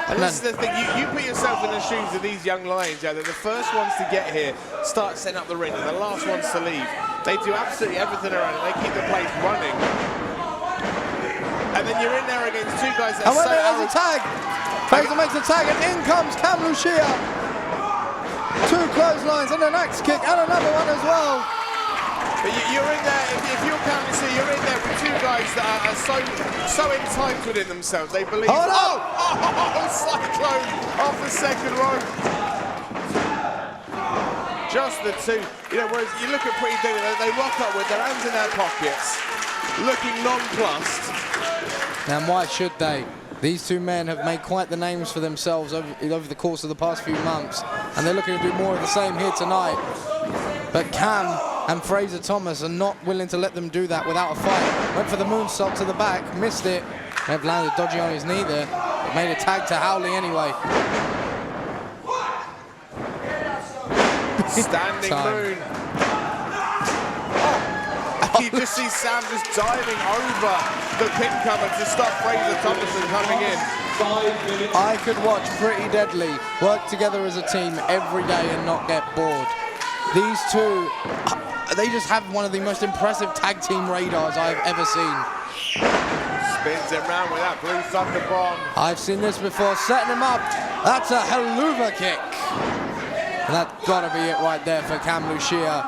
And this is the thing, you put yourself in the shoes of these young lions. Yeah, they're the first ones to get here, start setting up the ring, and the last ones to leave. They do absolutely everything around it. They keep the place running. And then you're in there against two guys that are so there's a tag. Fraser makes a tag, and in comes Cam Lucia. Two clotheslines and an axe kick, and another one as well. But you're in there, if you're Cam Lucia, you're in there with two guys that are so entitled in themselves. They believe. Oh, cyclone off the second rope. Just the two. You know, whereas you look at Pretty Deadly, they rock up with their hands in their pockets. looking nonplussed. And why should they? These two men have made quite the names for themselves over the course of the past few months, and they're looking to do more of the same here tonight. But Cam and Fraser Thomas are not willing to let them do that without a fight. Went for the moonsault to the back, missed it. May have landed dodgy on his knee there, but made a tag to Howley anyway. Standing moon. Oh, you just see Sam just diving over the pin cover to stop Fraser Thomas from coming in. 5 minutes. I could watch Pretty Deadly work together as a team every day and not get bored. These two, they just have one of the most impressive tag team radars I've ever seen. Spins it round with that blue thunder bomb. I've seen this before, setting him up. That's a haluva kick. And that's gotta be it right there for Cam Lucia.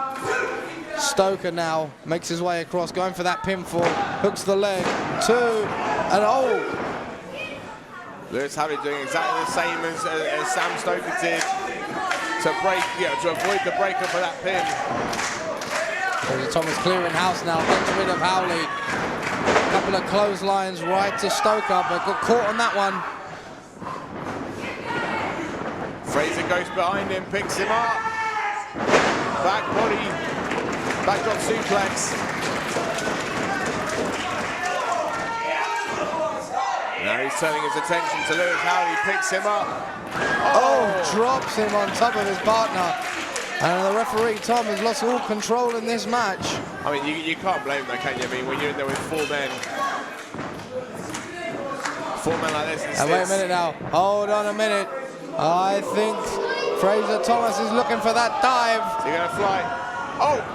Stoker now makes his way across, going for that pinfall, hooks the leg, 2, and oh! Lewis Howley doing exactly the same as Sam Stoker did to avoid the breakup of that pin. There's Thomas clearing house now, gets rid of Howley. A couple of clotheslines right to Stoker, but got caught on that one. Fraser goes behind him, picks him up. Back body, backdrop suplex. Now he's turning his attention to Lewis Howley, picks him up. Oh, drops him on top of his partner. And the referee, Tom, has lost all control in this match. I mean, you can't blame them, can you? I mean, when you're in there with 4 men. 4 men like this. Wait a minute now. Hold on a minute. I think Fraser Thomas is looking for that dive. Is he going to fly?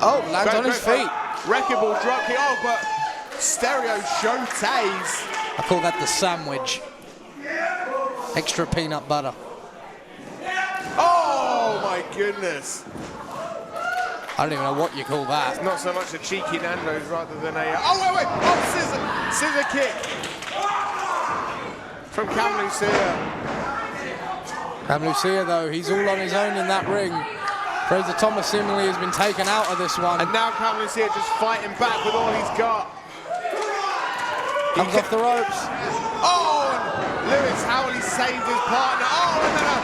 Oh, lands on his feet. Wreckable drop kick. Oh, but stereo shotes. I call that the sandwich. Extra peanut butter. Oh my goodness. I don't even know what you call that. It's not so much a cheeky Nando's rather than a... oh, wait. Oh, scissor kick. From Cam Lucia. Cam Lucia, though, he's all on his own in that ring. Fraser Thomas seemingly has been taken out of this one. And now Cam Lucia just fighting back with all he's got. Comes off the ropes. Oh, and Lewis Howley saved his partner. Oh, and then a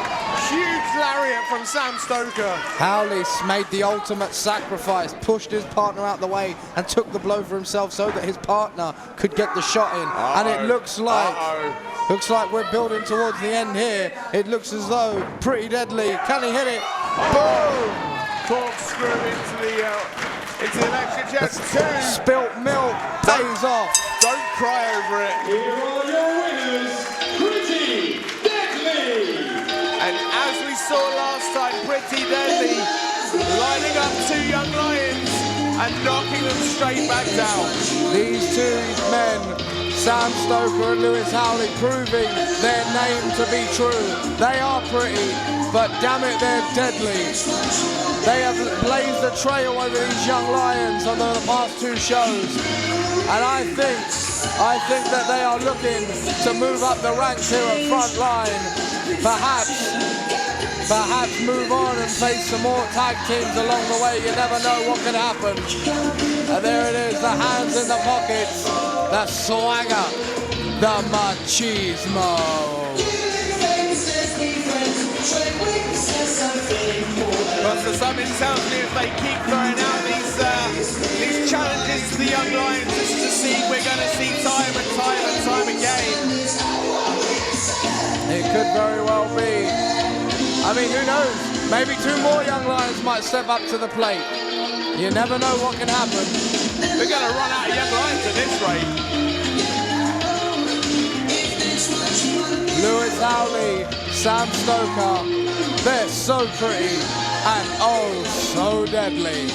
huge lariat from Sam Stoker. Howley made the ultimate sacrifice, pushed his partner out the way and took the blow for himself so that his partner could get the shot in. And it looks like we're building towards the end here. It looks as though Pretty Deadly. Can he hit it? Boom! Corkscrew into the electric jet. 2. Spilt milk pays off. Don't cry over it. Here are your winners, Pretty Deadly. And as we saw last time, Pretty Deadly lining up 2 young lions and knocking them straight back down. These 2 men, Sam Stoker and Lewis Howley, proving their name to be true. They are pretty, but damn it, they're deadly. They have blazed a trail over these young lions on the past 2 shows. And I think that they are looking to move up the ranks here at Frontline. Perhaps move on and face some more tag teams along the way. You never know what could happen. And there it is, the hands in the pockets, the swagger, the machismo. Because for something tells me if they keep throwing out these challenges to the young lions, this is a scene we're going to see time and time again. It could very well be. I mean, who knows? Maybe 2 more young lions might step up to the plate. You never know what can happen. We're going to run out of young lions at this rate. Lewis Howley, Sam Stoker, they're so pretty and oh so deadly.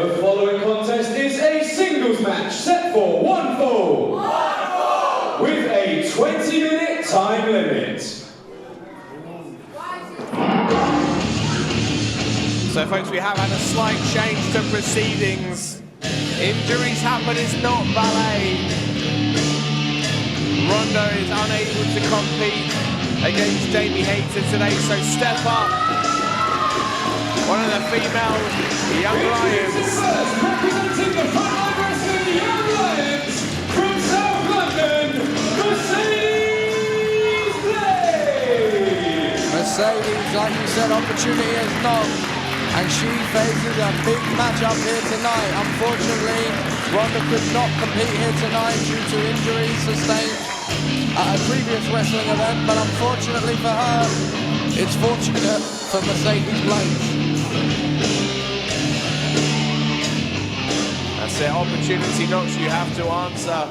The following contest is a singles match set for 1 fall. With a 20-minute time limit. So folks, we have had a slight change to proceedings. Injuries happen, it's not ballet. Rondo is unable to compete against Jamie Hayter today, so step up. One of the female Young Lions. Representing the Frontline Wrestling Young Lions from South London, Mercedez Blaze. Mercedes, like you said, opportunity is knocked. And she faces a big matchup here tonight. Unfortunately, Ronda could not compete here tonight due to injuries sustained at a previous wrestling event, but unfortunately for her, it's fortunate for Mercedes Blaze. That's it, opportunity knocks, you have to answer.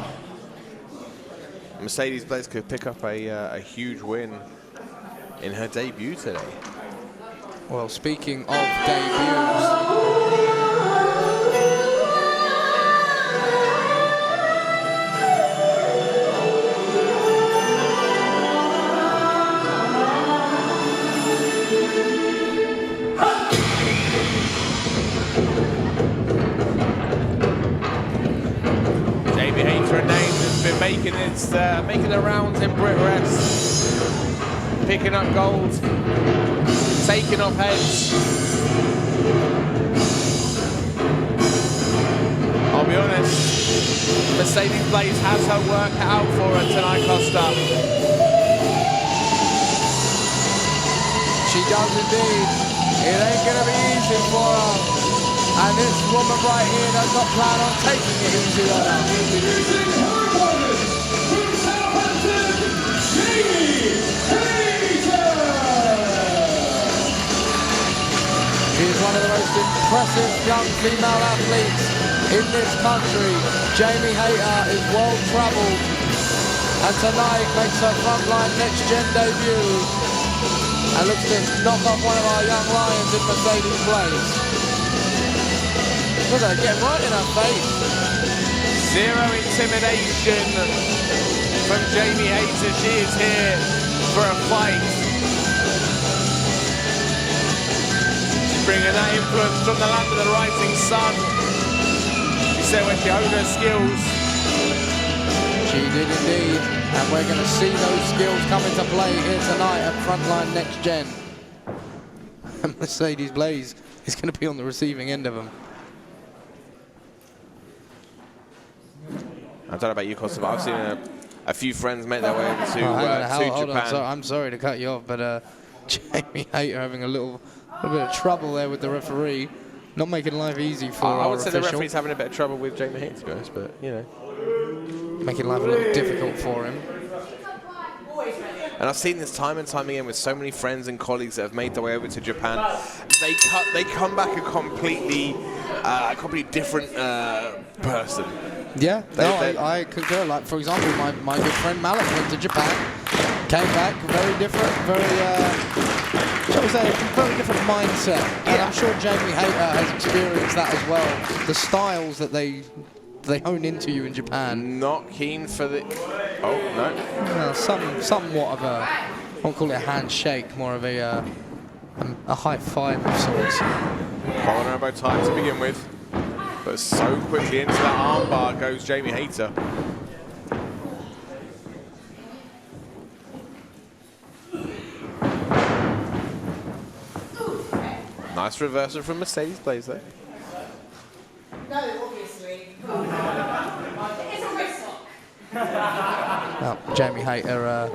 Mercedes Blaze could pick up a huge win in her debut today. Well, speaking of debuts, Jamie Hayter, a name that's been making the rounds in Brit Rest, picking up gold, taking off heads. I'll be honest, Mercedes Blaze has her work out for her tonight, Costa. she does indeed. It ain't gonna be easy for her. And this woman right here does not plan on taking it easy on her. Introducing her opponent from Southampton, Jamie Hayter. She is one of the most impressive young female athletes in this country. Jamie Hayter is world travelled and tonight makes her Frontline NEXGEN debut and looks to knock off one of our young lions in Mercedes Blaze. Look at her, getting right in her face. Zero intimidation from Jamie Hayter. She is here for a fight. She's bringing that influence from the land of the rising sun. She said when she honed her skills. She did indeed, and we're going to see those skills come into play here tonight at Frontline NEXGEN. And Mercedes Blaze is going to be on the receiving end of them. I don't know about you, Costa, but I've seen a few friends make their way over to Hold Japan. on, I'm sorry to cut you off, but Jamie Hayter having a little bit of trouble there with the referee. Not making life easy for I our would say the official. referee's having a bit of trouble with Jamie Hayter, to be honest, but, you know. Making life a little difficult for him. And I've seen this time and time again with so many friends and colleagues that have made their way over to Japan. They come back a completely different person. Yeah, I concur. Like, for example, my good friend Malik went to Japan, came back very different, shall we say, very different mindset. And I'm sure Jamie Hayter has experienced that as well. The styles that they hone into you in Japan. Not keen for the... Oh, no. Well, somewhat of a, I won't call it a handshake, more of a high five of sorts. Corner elbow time to begin with. But so quickly into that armbar goes Jamie Hayter. Nice reversal from Mercedes Blaze there. No, obviously. It's a wrist lock. Well, Jamie Hayter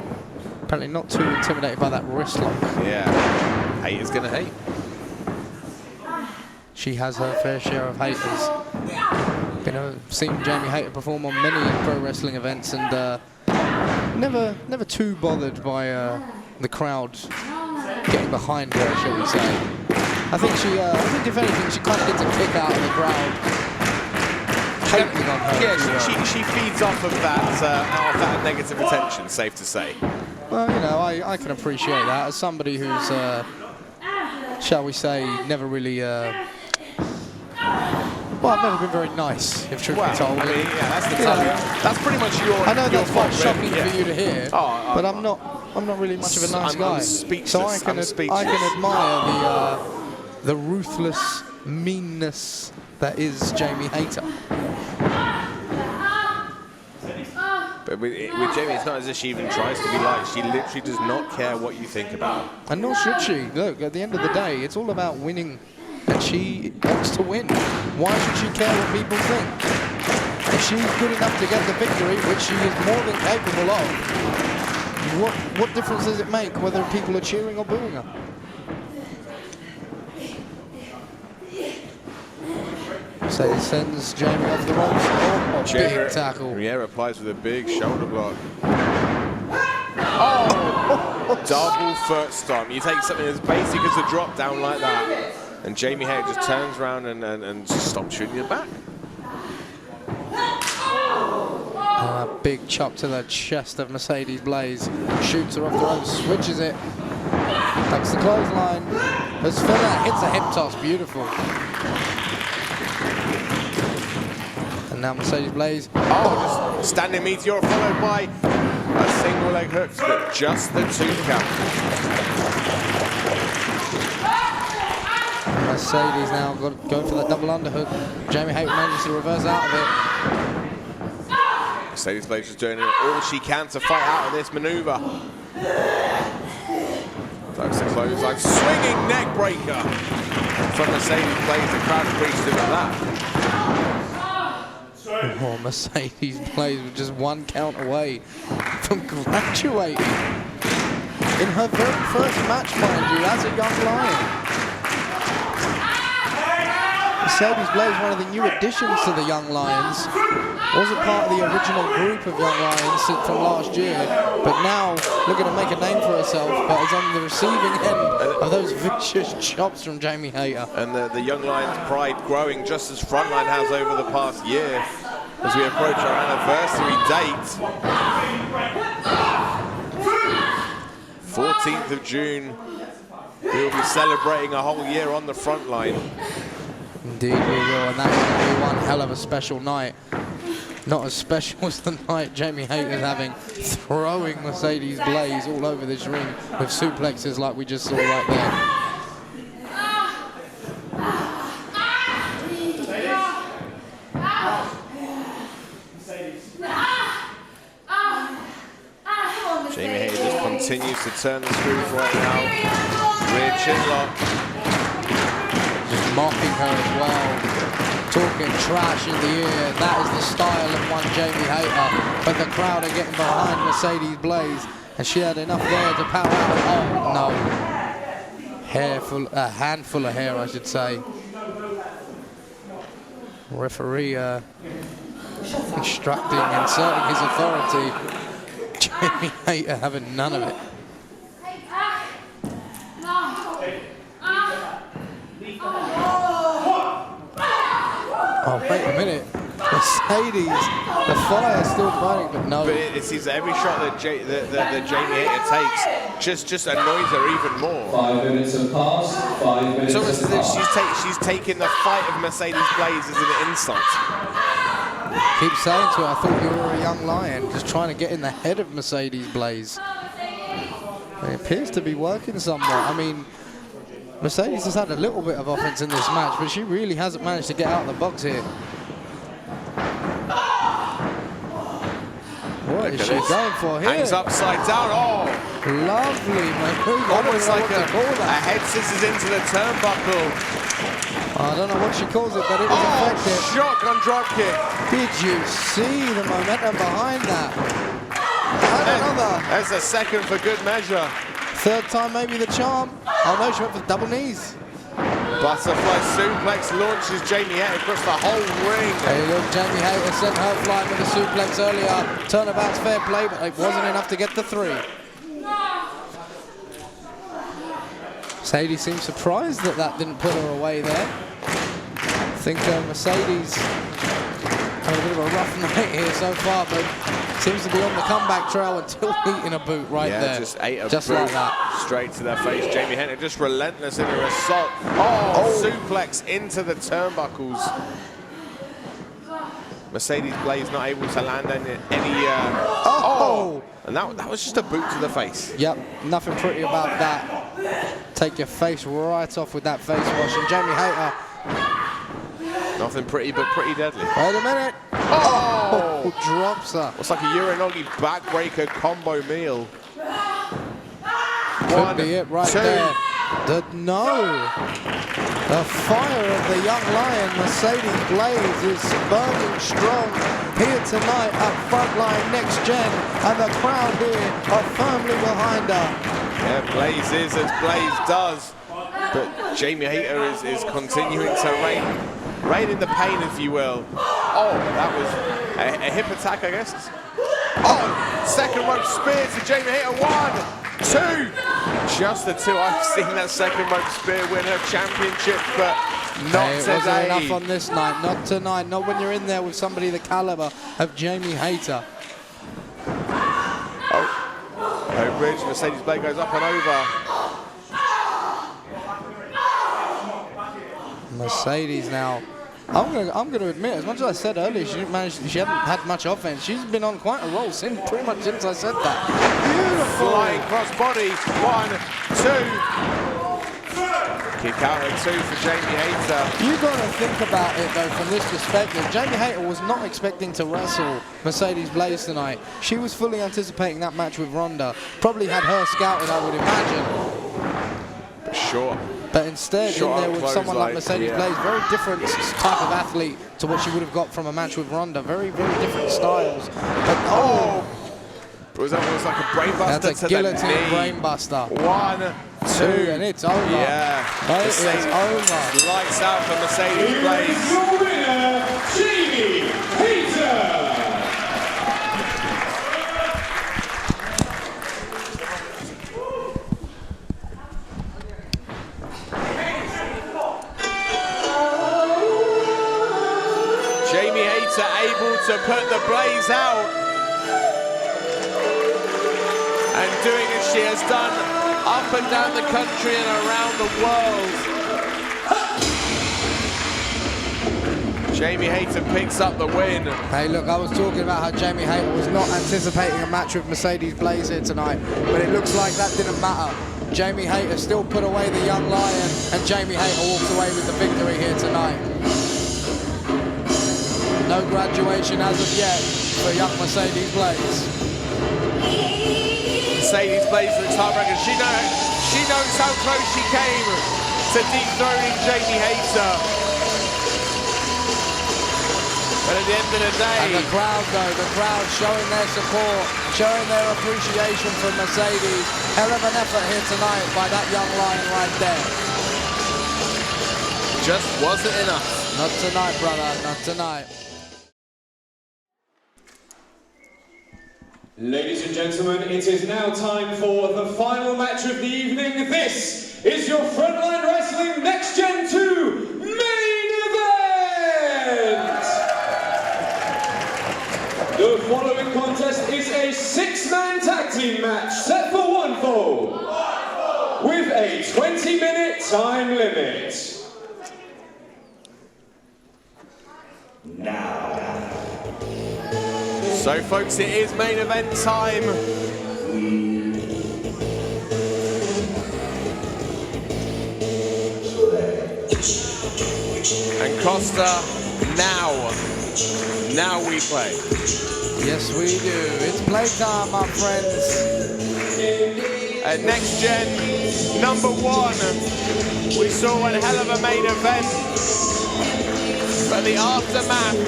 apparently not too intimidated by that wrist lock. Yeah, Hayter's gonna hate. She has her fair share of haters. Seen Jamie Hayter perform on many pro wrestling events and never too bothered by the crowd getting behind her, shall we say. I think if anything, she kind of gets a kick out of the crowd. Hating on her. Yeah, she feeds off of that negative attention, safe to say. Well, you know, I can appreciate that as somebody who's, shall we say, never really Well, I've never been very nice, if truth be told. I mean, yeah, that's the that's pretty much your. I know that's quite fault, shocking really. for you to hear, but I'm not really much of a nice guy. So I can admire the ruthless meanness that is Jamie Hayter. But with Jamie, it's not as if she even tries to be liked. She literally does not care what you think about her. And nor should she. Look, at the end of the day, it's all about winning, and she wants to win. Why should she care what people think? If she's good enough to get the victory, which she is more than capable of, what difference does it make whether people are cheering or booing her? So he sends Jamie off the ropes. Oh, big tackle. Yeah, replies with a big shoulder block. Oh! Double foot stomp. You take something as basic as a drop down like that, and Jamie Hayter just turns around and just stops shooting it back. Big chop to the chest of Mercedes Blaze. Shoots her off the ropes, switches it. Tucks the clothesline. As Fella hits a hip toss, beautiful. And now Mercedes Blaze. Oh, just standing meteor followed by a single leg hook, but just the 2 count. Mercedes now going for that double underhook. Jamie Hayter manages to reverse out of it. Mercedes Blaze is doing all she can to fight out of this maneuver. That's the clothesline, swinging neck breaker from Mercedes Blaze. The crowd appreciative of that. Oh, Mercedes Blaze with just 1 count away from graduating in her very first match, mind you, as a young lion. Mercedes Blaze, one of the new additions to the Young Lions, wasn't part of the original group of Young Lions from last year, but now looking to make a name for herself, but is on the receiving end of those vicious chops from Jamie Hayter. And the Young Lions pride growing just as Frontline has over the past year as we approach our anniversary date. 14th of June, we will be celebrating a whole year on the Frontline. Indeed we will, and that's going to be one hell of a special night. Not as special as the night Jamie Hayter's having, throwing Mercedes Blaze all over this ring with suplexes like we just saw right there. Jamie Hayter just continues to turn the screws right now. Rear chinlock. Just mocking her as well. Talking trash in the ear. That is the style of one Jamie Hayter. But the crowd are getting behind Mercedes Blaze. And she had enough there to power out. Oh, no. A handful of hair, I should say. Referee instructing, inserting his authority. Jamie Hayter having none of it. Oh, wait a minute. Mercedes, the fire's still burning, but no. But it seems that every shot that Jamie Hayter takes just annoys her even more. 5 minutes have passed. 5 minutes. It's almost as if she's taking the fight of Mercedes Blaze as an insult. Keep saying to her, I thought you were a young lion, just trying to get in the head of Mercedes Blaze. It appears to be working somewhat. I mean, Mercedes has had a little bit of offense in this match, but she really hasn't managed to get out of the box here. What is she going for here? Hangs upside down. Oh! Lovely maneuver. Almost like a head scissors into the turnbuckle. I don't know what she calls it, but it was effective. Shotgun drop kick. Did you see the momentum behind that? And another. That's a second for good measure. Third time maybe the charm. Oh no, she went for the double knees. Butterfly suplex launches Jamie Hayter across the whole ring. Hey look, Jamie Hayter sent her flying with a suplex earlier. Turnabout's fair play, but it wasn't enough to get the 3. Mercedes seems surprised that didn't put her away there. I think Mercedes had a bit of a rough night here so far, but seems to be on the comeback trail until eating a boot right there. Yeah, just ate a just boot like that. straight to their face. Jamie Hayter just relentless in her assault. Oh, suplex into the turnbuckles. Mercedes Blaze not able to land any and that was just a boot to the face. Yep, nothing pretty about that. Take your face right off with that face wash. And Jamie Hayter. Nothing pretty, but pretty deadly. Wait a minute. Oh, drops her. It's like a Urinogi backbreaker combo meal. Could be it right there. No. The fire of the young lion, Mercedes Blaze, is burning strong here tonight at Frontline NEXGEN, and the crowd here are firmly behind her. Yeah, Blaze is as Blaze does, but Jamie Hayter is continuing to reign in the pain, if you will. Oh, that was a hip attack, I guess. Oh, second rope spear to Jamie Hayter. 1, 2. Just the 2. I've seen that second rope spear win her championship, but not today. It wasn't enough on this night. Not tonight. Not when you're in there with somebody the caliber of Jamie Hayter. Oh, bridge. Mercedes Blade goes up and over. Mercedes now. I'm gonna admit, as much as I said earlier, she hadn't had much offense. She's been on quite a roll pretty much since I said that. Beautiful. Flying cross body. 1, 2. Kick out at 2 for Jamie Hayter. You gotta think about it though from this perspective. Jamie Hayter was not expecting to wrestle Mercedes Blaze tonight. She was fully anticipating that match with Ronda. Probably had her scouted, I would imagine. Sure. But instead, in there with someone like Mercedes Blaze, very different type of athlete to what she would have got from a match with Ronda. Very, very different styles. But it was almost like a brainbuster. That's a guillotine brainbuster. 1, 2, and it's over. Yeah, it is over. Lights out for Mercedes Blaze. Your winner, Jamie Hayter. Jamie Hayter able to put the Blaze out, and doing as she has done up and down the country and around the world. Jamie Hayter picks up the win. Hey, look, I was talking about how Jamie Hayter was not anticipating a match with Mercedes Blaze here tonight, but it looks like that didn't matter. Jamie Hayter still put away the young lion, and Jamie Hayter walks away with the victory here tonight. No graduation as of yet for young Mercedes Blaze. Mercedes Blaze looks heartbroken. She knows how close she came to dethroning Jamie Hayter. But at the end of the day... And the crowd though, the crowd showing their support, showing their appreciation for Mercedes. Hell of an effort here tonight by that young lion right there. Just wasn't enough. Not tonight, brother, not tonight. Ladies and gentlemen, it is now time for the final match of the evening. This is your Frontline Wrestling NEXGEN 2 main event! The following contest is a 6-man tag team match set for one fall, with a 20-minute time limit. So folks, it is main event time. And Costa, now we play. Yes, we do. It's playtime, my friends. At NEXGEN #1, we saw one hell of a main event, but the aftermath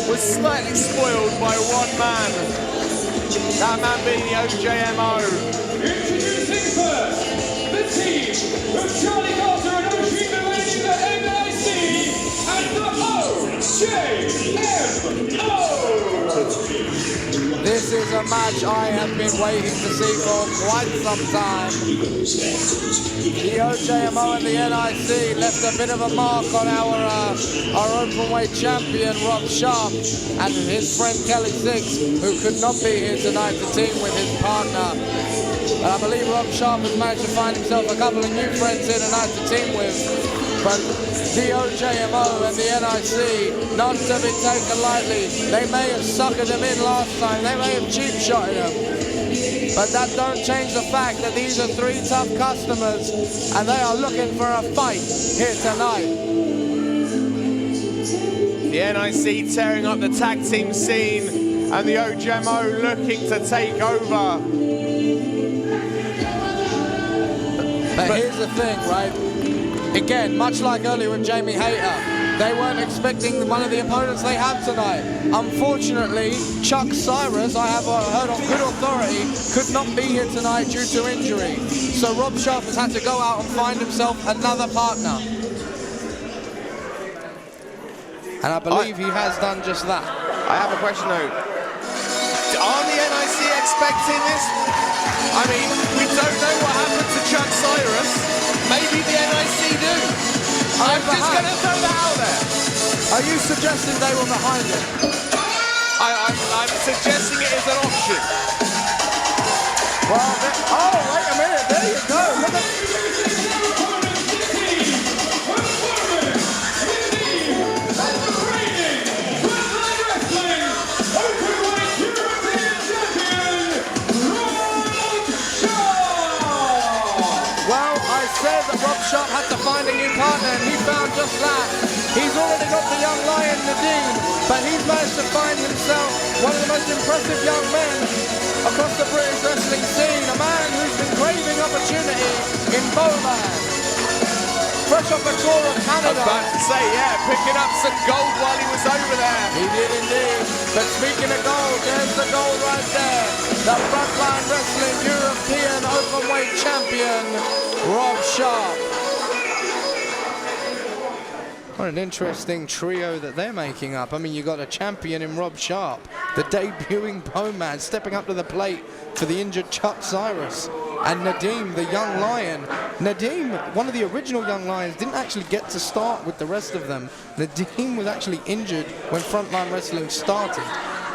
was slightly spoiled by one man. That man being the O.J.M.O. Introducing first, the team of Charlie Carter and O.J.M.O. and the O.J.M.O. This is a match I have been waiting to see for quite some time. The O.J.M.O. and the NIC left a bit of a mark on our openweight champion, Sharpe, and his friend Kelly Six, who could not be here tonight to team with his partner. And I believe Sharpe has managed to find himself a couple of new friends here tonight to team with. But the O.J.M.O and the NIC, not to be taken lightly. They may have suckered them in last time, they may have cheap shotted them, but that don't change the fact that these are three tough customers and they are looking for a fight here tonight. The NIC tearing up the tag team scene and the O.J.M.O looking to take over. But here's the thing, right? Again, much like earlier with Jamie Hayter, they weren't expecting one of the opponents they have tonight. Unfortunately, Chuck Cyrus, I have heard on good authority, could not be here tonight due to injury. So Rob Sharpe has had to go out and find himself another partner. And I believe he has done just that. I have a question though. Are the NIC expecting this? I mean, we don't know what happened to Chuck Cyrus. Maybe the NIC do. I'm just going to throw that out there. Are you suggesting they were behind it? I'm suggesting it is an option. Well, oh, wait a minute. There you go. Look at... said that Rob Sharpe had to find a new partner, and he found just that. He's already got the young lion, Nedeem, but he's managed to find himself one of the most impressive young men across the British wrestling scene, a man who's been craving opportunity in Beauman. Fresh off a tour of Canada. I was about to say, yeah, picking up some gold while he was over there. He did indeed. But speaking of gold, there's the gold right there. The Frontline Wrestling European Openweight Champion, Rob Sharpe. What an interesting trio that they're making up. I mean, you got a champion in Rob Sharpe, the debuting Beauman, stepping up to the plate for the injured Chuck Cyrus. And Nedeem, the young lion. Nedeem, one of the original young lions, didn't actually get to start with the rest of them. Nedeem was actually injured when Frontline Wrestling started.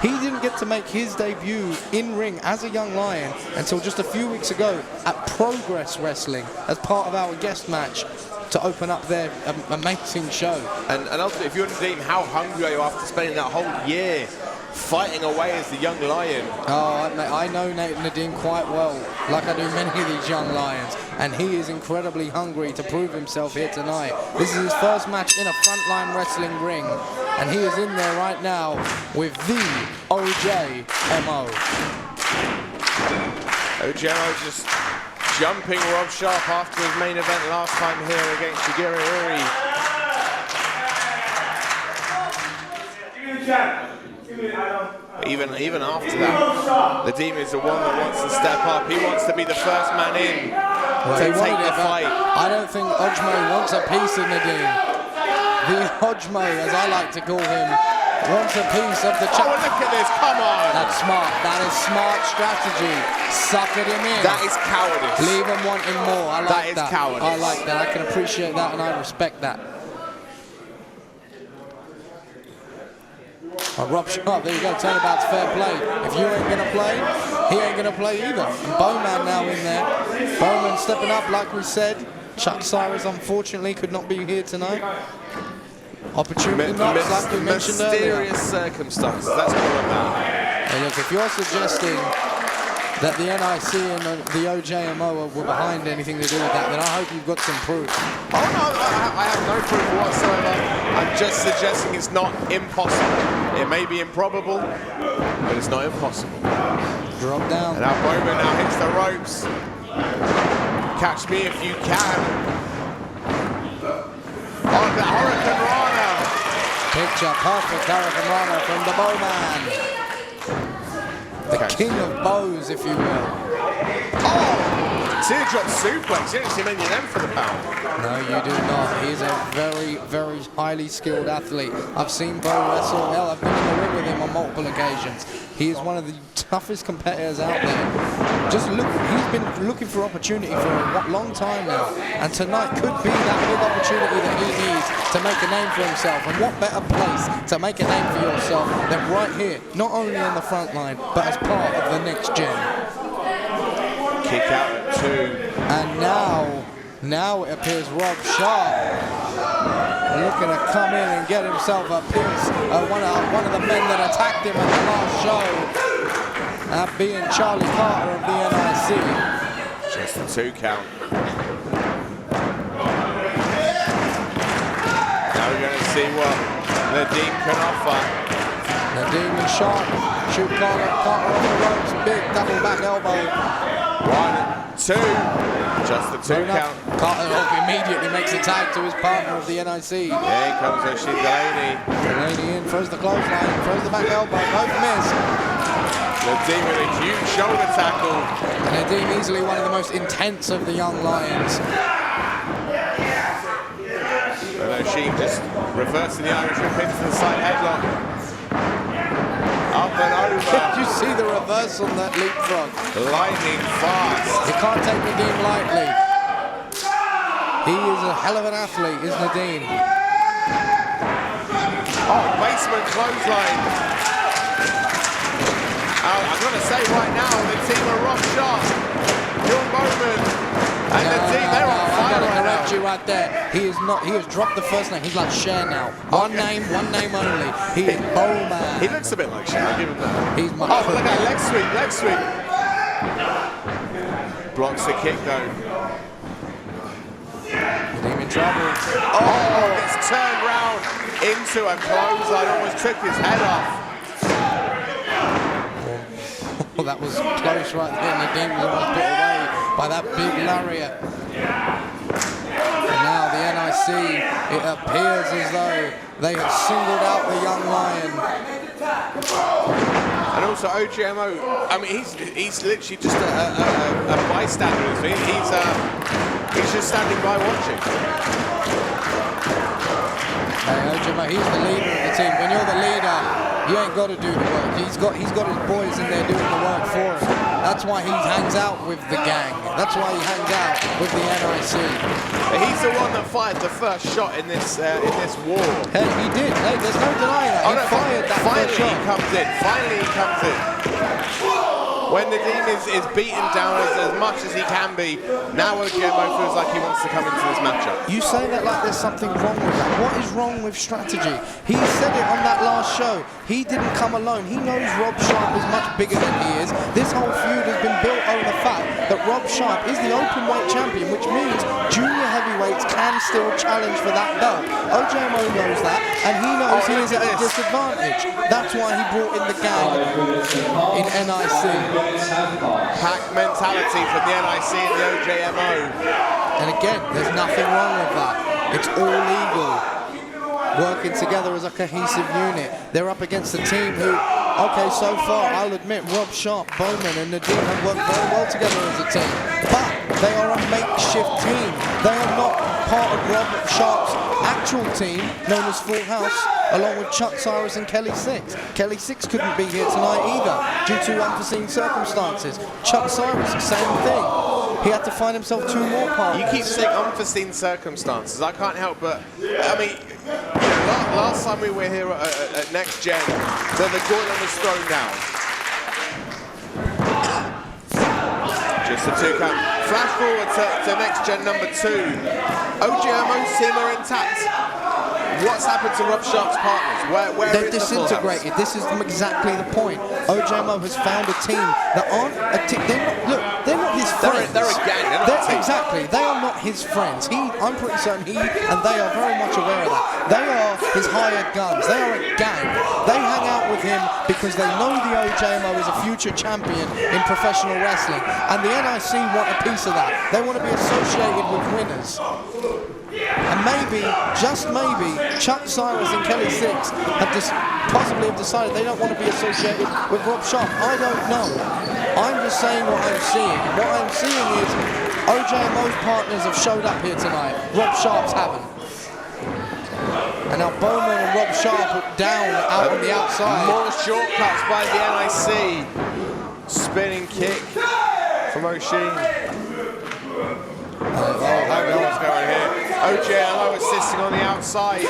He didn't get to make his debut in ring as a young lion until just a few weeks ago at Progress Wrestling as part of our guest match to open up their amazing show. And ultimately, if you're Nedeem, how hungry are you after spending that whole year fighting away as the young lion? Oh, I know Nedeem quite well, like I do many of these young lions, and he is incredibly hungry to prove himself here tonight. This is his first match in a Frontline Wrestling ring, and he is in there right now with the O.J.M.O. O.J.M.O just jumping Rob Sharpe after his main event last time here against Shigeri Uri. Even after that, Nedeem is the one that wants to step up. He wants to be the first man in to take the fight. I don't think O.J.M.O wants a piece of Nedeem. The O.J.M.O, as I like to call him, wants a piece of the Oh, look at this, come on! That's smart, that is smart strategy. Suckered him in. That is cowardice. Leave him wanting more, I like that. That is cowardice. I like that, I can appreciate that and I respect that. Oh, Rob Sharpe, there you go, turnabout's fair play. If you ain't going to play, he ain't going to play either. And Beauman now in there. Beauman stepping up, like we said. Chuck Cyrus, unfortunately, could not be here tonight. Opportunity knocks, like we mentioned earlier. Mysterious circumstances, that's what I'm about. Hey, look, if you're suggesting that the NIC and the O.J.M.O were behind anything to do with that, then I hope you've got some proof. Oh no, I have no proof whatsoever. I'm just suggesting it's not impossible. It may be improbable, but it's not impossible. Drop down. And now Beauman now hits the ropes. Catch me if you can. Oh, the Hurricane Rana. Picture perfect Hurricane Rana from the Beauman. The king of bows, if you will. Oh! Teardrop suplex. You don't see many of them for the pound. No, you do not. He's a very, very highly skilled athlete. I've seen Bo wrestle. Hell, I've been in the ring with him on multiple occasions. He is one of the toughest competitors out there. Just look, he's been looking for opportunity for a long time now. And tonight could be that big opportunity that he needs to make a name for himself. And what better place to make a name for yourself than right here, not only on the front line, but as part of the NEXGEN. Kick out at 2. And now it appears Rob Sharpe looking to come in and get himself a piece. One of the men that attacked him at the last show, that being Charlie Carter of the NIC. Just a 2 count. Now we're going to see what Nedeem can offer. Nedeem and Sharpe shoot Carter off the ropes. Big double back elbow. 1, 2. Just the 2 count. Carter immediately makes a tag to his partner of the NIC. Here comes O.J.M.O. Delaney in, throws the clothesline, throws the back elbow, both miss. Nedeem with a huge shoulder tackle. And Nedeem easily one of the most intense of the young lions. And O.J.M.O. just reversing the Irish whip into the side headlock. Up and over. Did you see the reverse on that leapfrog? Lightning fast. You can't take Nedeem lightly. He is a hell of an athlete, is Nedeem. Oh, basement clothesline. I'm going to say right now, the team are rock sharp. Beauman and Nedeem, they're on fire right now. Correct you right there. He is not. He has dropped the first name. He's like Cher now. One name only. He is Beauman. He looks a bit like Cher. I'll give him that. He's my. Oh, look at leg sweep. Blocks the kick though. Nedeem in trouble. Oh, it's turned round into a clothesline. Almost took his head off. Oh, that was close right there. Nedeem was almost put away by that big lariat. And now the NIC, it appears as though they have singled out the young lion. And also O.J.M.O, I mean, he's literally just a bystander. He's just standing by watching. Hey, O.J.M.O, he's the leader of the team. When you're the leader, you ain't got to do the work. He's got his boys in there doing the work for him. That's why he hangs out with the gang. That's why he hangs out with the NIC. He's the one that fired the first shot in this war. Hey, he did. Hey, there's no denying that. He fired that first shot. Finally he comes in. When Nedeem is beaten down as much as he can be, now O.J.M.O feels like he wants to come into this matchup. You say that like there's something wrong with that. What is wrong with strategy? He said it on that last show. He didn't come alone. He knows Rob Sharpe is much bigger than he is. This whole feud has been built on the fact that Rob Sharpe is the openweight champion, which means junior heavyweights can still challenge for that belt. O.J.M.O knows that, and he knows he is at a disadvantage. That's why he brought in the gang in NIC. Pack mentality from the NIC and the O.J.M.O. And again, there's nothing wrong with that. It's all legal. Working together as a cohesive unit. They're up against a team who, okay, so far, I'll admit, Rob Sharpe, Beauman and Nedeem have worked very well together as a team. But they are a makeshift team. They are not part of Rob Sharpe's actual team, known as Full House, along with Chuck Cyrus and Kelly Six. Kelly Six couldn't be here tonight either, due to unforeseen circumstances. Chuck Cyrus, same thing. He had to find himself 2 more partners. You keep saying unforeseen circumstances. I can't help but, I mean, last time we were here at NEXGEN, the gauntlet was thrown down. Just a 2 count. Flash forward to NEXGEN number 2. O.J.M.O's team are intact. What's happened to Rob Sharpe's partners? Where They're is disintegrated. This is exactly the point. O.J.M.O has found a team that aren't a team. They're not his friends. They're a gang. They're not a team. Exactly. They are not his friends. I'm pretty certain he and they are very much aware of that. They are his hired guns. They are a gang. They hang out with him because they know the O.J.M.O is a future champion in professional wrestling, and the NIC want a piece of that. They want to be associated with winners. And maybe, just maybe, Chuck Cyrus and Kelly Six have possibly decided they don't want to be associated with Rob Sharpe. I don't know. I'm just saying what I'm seeing. And what I'm seeing is O.J.M.O's partners have showed up here tonight. Rob Sharpe's haven't. And now Beauman and Rob Sharpe are down out on the outside. More shortcuts by the NIC. Spinning kick from O.J.M.O. What's going here? O.J.M.O assisting on the outside.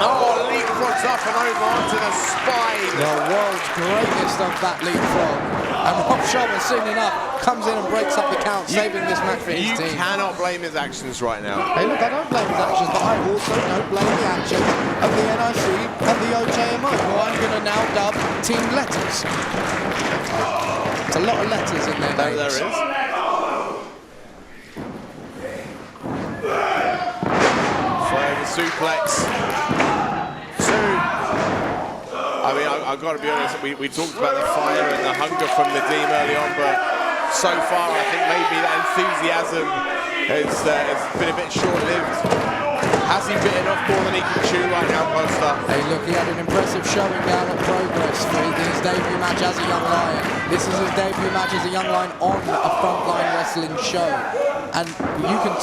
Oh, leapfrog leapfrogs off and over onto the spine. The world's greatest of that leapfrog. And Rob Sharpe, soon enough, comes in and breaks up the count, saving this match for his team. You cannot blame his actions right now. Hey, look, I don't blame his actions, but I also don't blame the actions of the NIC and the O.J.M.O, who I'm going to now dub Team Letters. It's a lot of letters in there. There is. Flying the suplex. Two. I mean, I've got to be honest, we talked about the fire and the hunger from Nedeem early on, but so far I think maybe that enthusiasm has been a bit short-lived. Has he bitten off more than he can chew right now, Costa? Hey, look, he had an impressive showing down at Progress for his debut match as a young lion. This is his debut match as a young lion on a Frontline wrestling show. And you can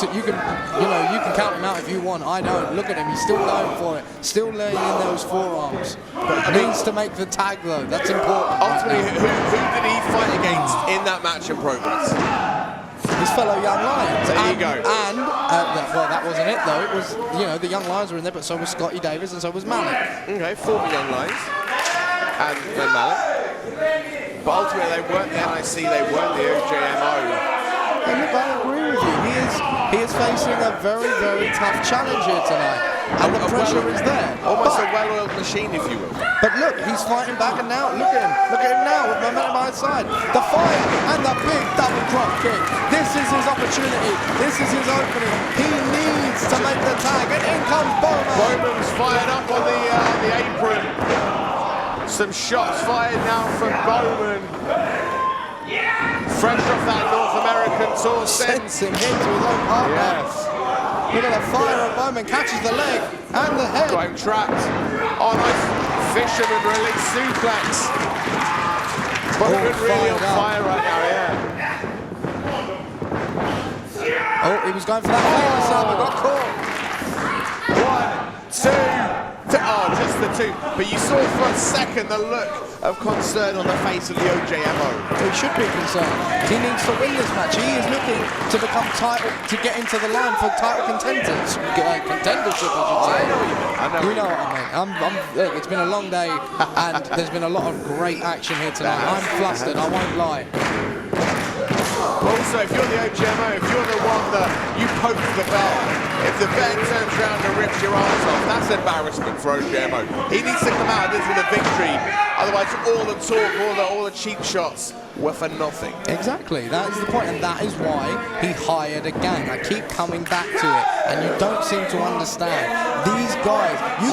count him out if you want. I don't. Look at him. He's still going for it. Still laying in those forearms. But needs to make the tag though. That's important. Ultimately, who did he fight against in that match in Progress? His fellow young lions. There you go. And well, that wasn't it though. It was, the young lions were in there, but so was Scotty Davis and so was Malik. Okay, 4 young lions and Malik. But ultimately, they weren't the NIC. They weren't the O.J.M.O. And look, I agree with you. He is facing a very, very tough challenge here tonight. And the pressure is there. Almost a well-oiled machine, if you will. But look, he's fighting back, and now, look at him. Look at him now with momentum by his side. The fire and the big double drop kick. This is his opportunity. This is his opening. He needs to make the tag. And in comes Beauman. Beauman's fired up on the apron. Some shots fired now from Beauman. Fresh off that North American tour, sends him into his own partner. Yes. Look at the fire of Beauman, catches the leg and the head. Got him trapped. Oh, nice fisherman release suplex. Beauman really on fire right now, yeah. Oh, he was going for that famous but got caught. 1, 2. Oh, just the 2. But you saw for a second the look of concern on the face of the O.J.M.O. He should be concerned. He needs to win this match. He is looking to become to get into the line for title contendership, I should say. I know. You know what I mean. Look, it's been a long day, and there's been a lot of great action here tonight. I'm flustered, I won't lie. Also, if you're the O.J.M.O, if you're the one that you poke the bell, if the vet turns around and rips your arms off, that's embarrassment for O.J.M.O. He needs to come out of this with a victory. Otherwise, all the talk, all the cheap shots were for nothing. Exactly, that is the point, and that is why he hired a gang. I keep coming back to it, and you don't seem to understand. These guys, you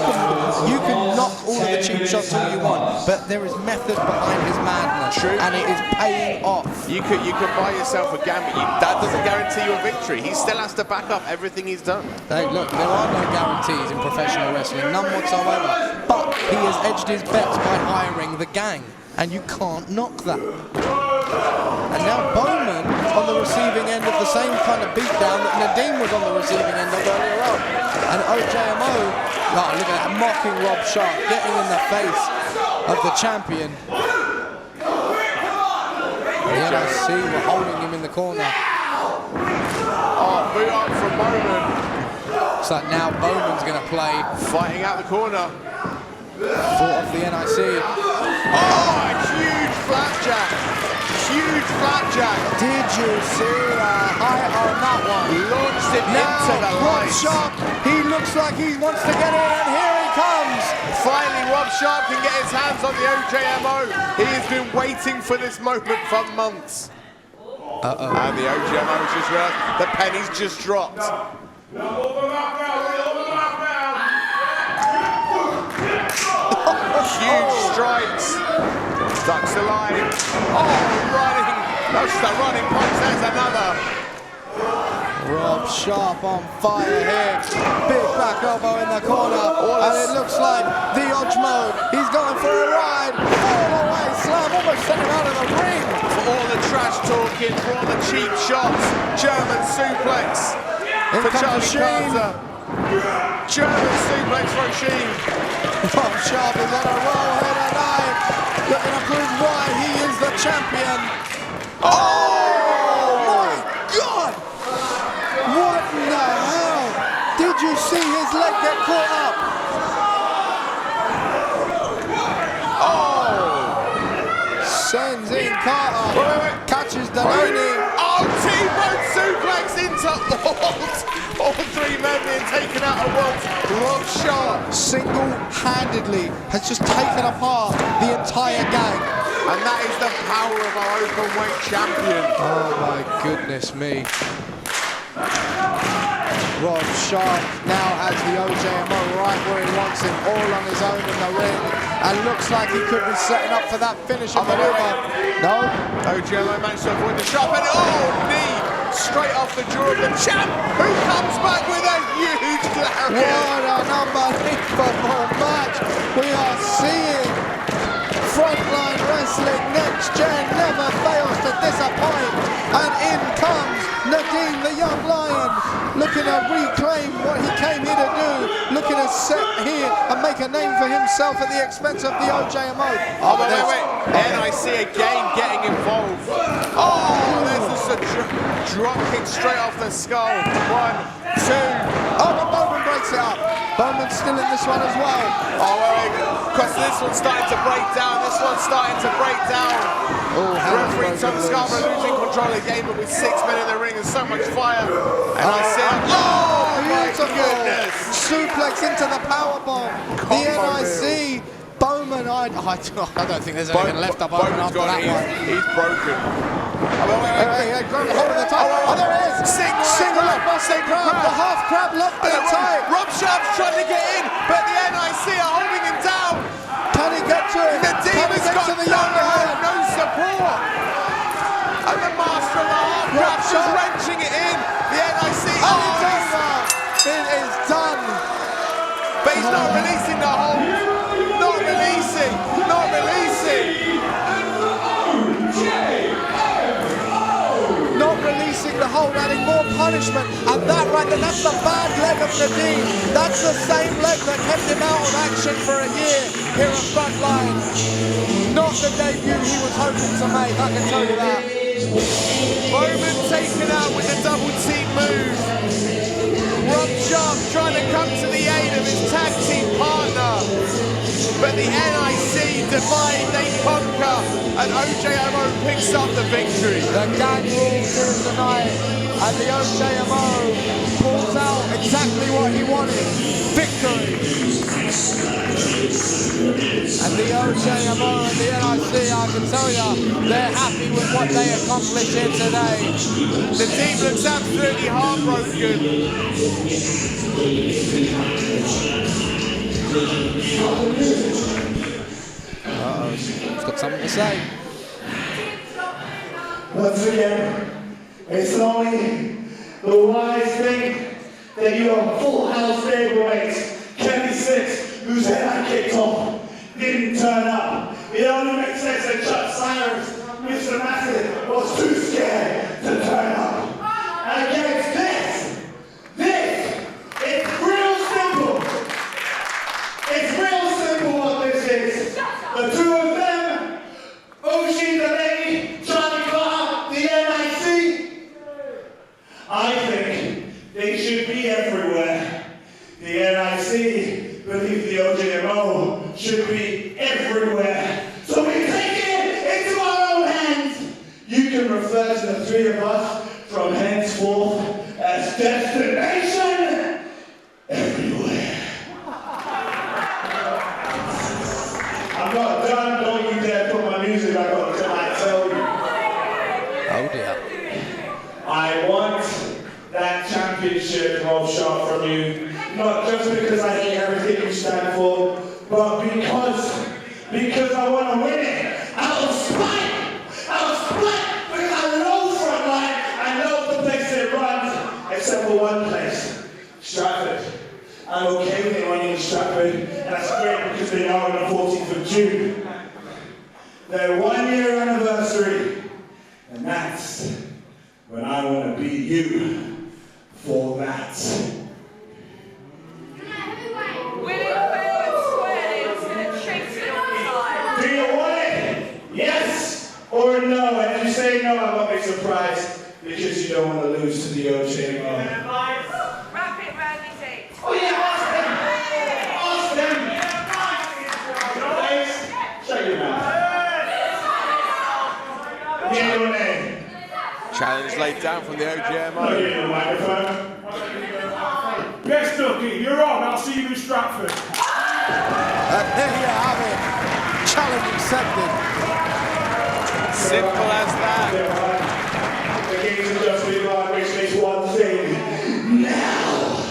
can knock all of the cheap shots all you want, but there is method behind his madness. True. And it is paying off. You could buy yourself a gambit. That doesn't guarantee you a victory. He still has to back up everything he's done. Hey, look, there are no guarantees in professional wrestling, none whatsoever. But he has edged his bets by hiring the gang, and you can't knock that. And now Beauman on the receiving end of the same kind of beatdown that Nedeem was on the receiving end of earlier on. And O.J.M.O, oh, look at that, mocking Rob Sharpe, getting in the face of the champion. The NIC were holding him in the corner. Oh, boot up from Beauman. So now Beauman's going to play. Fighting out the corner. Fought off the NIC. Oh, a huge flapjack. Huge flapjack. Did you see that height on that one? Launched it into the Rob lights. Sharpe, he looks like he wants to get in, and here he comes. Finally, Rob Sharpe can get his hands on the O.J.M.O. He has been waiting for this moment for months. And the O.J.M.O. has just realized the penny's just dropped. Huge strikes. Ducks the line. Oh, running. That's the running punch. There's another. Rob Sharpe on fire here. Big back elbow in the corner. And it looks like the O.J.M.O. He's going for a ride. All the way slam. Almost sent him out of the ring. For all the trash talking, for all the cheap shots. German suplex. In For comes Charlie Sheen. Carter. German suplex for Sheen. Rob Sharpe is on a roll here tonight. Looking to prove why he is the champion. Oh my God! What in the hell? Did you see his leg get caught up? Catches Delaney. Oh, T-bone suplex into all three men being taken out at once. Rob Sharpe Single-handedly has just taken apart the entire gang. And that is the power of our open weight champion. Oh my goodness me. Rob Sharpe now has the O.J.M.O right where he wants him, all on his own in the ring. And looks like he could be setting up for that finishing maneuver. No? O.J.M.O managed to avoid the Sharpe and knee straight off the jaw of the champ, who comes back with a huge lariat. What an unbelievable match we are seeing. Frontline Wrestling Next Gen never fails to disappoint. And in comes Nedeem, the young lion, looking to reclaim what he came here to do, looking to set here and make a name for himself at the expense of the O.J.M.O. Oh, wait. NIC again getting involved. Oh, there's just a drop kick straight off the skull. 1, 2. Oh, but Beauman breaks it up. Beauman's still in this one as well. Oh, because this one's starting to break down. This one's starting to break down. Oh, referee Tom Scarborough losing control of the game, but with 6 men in the ring and so much fire. And I see oh my goodness! Suplex into the powerbomb. The NIC. Beauman, I don't think there's anything left of Beauman after that one. He's broken. Hey, grab hold of the top. Oh, there it is. Single leg busting crab. The half crab locked in tight. Rob Sharpe's trying to get in, but the NIC are holding him down. Can he get to him? Nedeem has got no support. And the master of the half crab just wrenching it in. The NIC. Oh, it's over. It is done. But he's not releasing the hold. Not releasing. Not releasing the hold, adding more punishment. And that right there, that's the bad leg of Nedeem. That's the same leg that kept him out of action for a year here at Frontline. Not the debut he was hoping to make, I can tell you that. Beauman taken out with the double team move. Rob Sharpe trying to come to the aid of his tag team partner. But the NIC divide, they conquer, and O.J.M.O picks up the victory. The gang rules here tonight, and the O.J.M.O pulls out exactly what he wanted, victory. And the O.J.M.O and the NIC, I can tell you, they're happy with what they accomplished here today. The team looks absolutely heartbroken. He's got something to say. Once again, it's only the wise thing that your full house neighbormates, Kenny Six, whose head I kicked off, didn't turn up. It only makes sense that Chuck Cyrus, Mr. Massive, was too scared to turn up. And against this, it's real simple. It's real simple what this is. The two of them, Oshi the lady, trying to cut up the NIC. I think they should be everywhere. The NIC believe the O.J.M.O should be everywhere. So we take it into our own hands. You can refer to the three of us from henceforth as destination everywhere. I'm not done, don't you dare put my music back on until I tell you. Oh dear. I want that championship, Rob Sharpe, from you. Not just because I hate everything you stand for, but because I want to win it. Out of spite! Because I know Frontline, I know the place it runs, except for one place, Stratford. I'm okay with it running in Stratford, and that's great because they are on the 14th of June. Their 1 year anniversary, and that's when I want to beat you for that. Do you want it? Yes or no? And if you say no, I won't be surprised because you don't want to lose to the O.J.M.O. Rapid round is eight. Oh yeah, ask them! Shut your mouth. The Challenge laid down from the O.J.M.O. Yes, Ducky, you're on. I'll see you in Stratford. And there you have it. Challenge accepted. Simple as that. The game's just been on, which means one thing. Now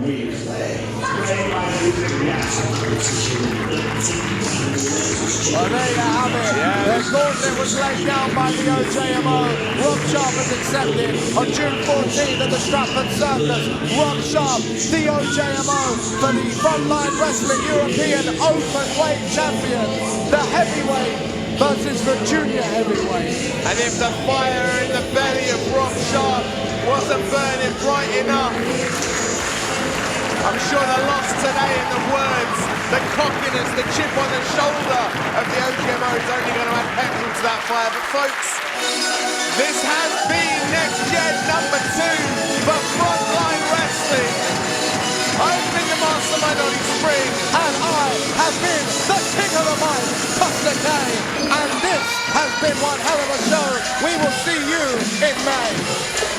we play. Well, there you have it. The gauntlet was laid down by the O.J.M.O. Rob Sharpe has accepted on June 14th at the Stratford Circus. Rob Sharpe, the O.J.M.O. for the Frontline Wrestling European Openweight Champion. The heavyweight versus the junior heavyweight. And if the fire in the belly of Rob Sharpe wasn't burning bright enough, I'm sure the loss today in the words, the cockiness, the chip on the shoulder of the O.J.M.O. is only going to add petrol to that fire. But folks, this has been NEXGEN number 2 for Frontline Wrestling. I've been the mastermind, Ollie Spring. And I have been the king of the mic, Costa K. And this has been one hell of a show. We will see you in May.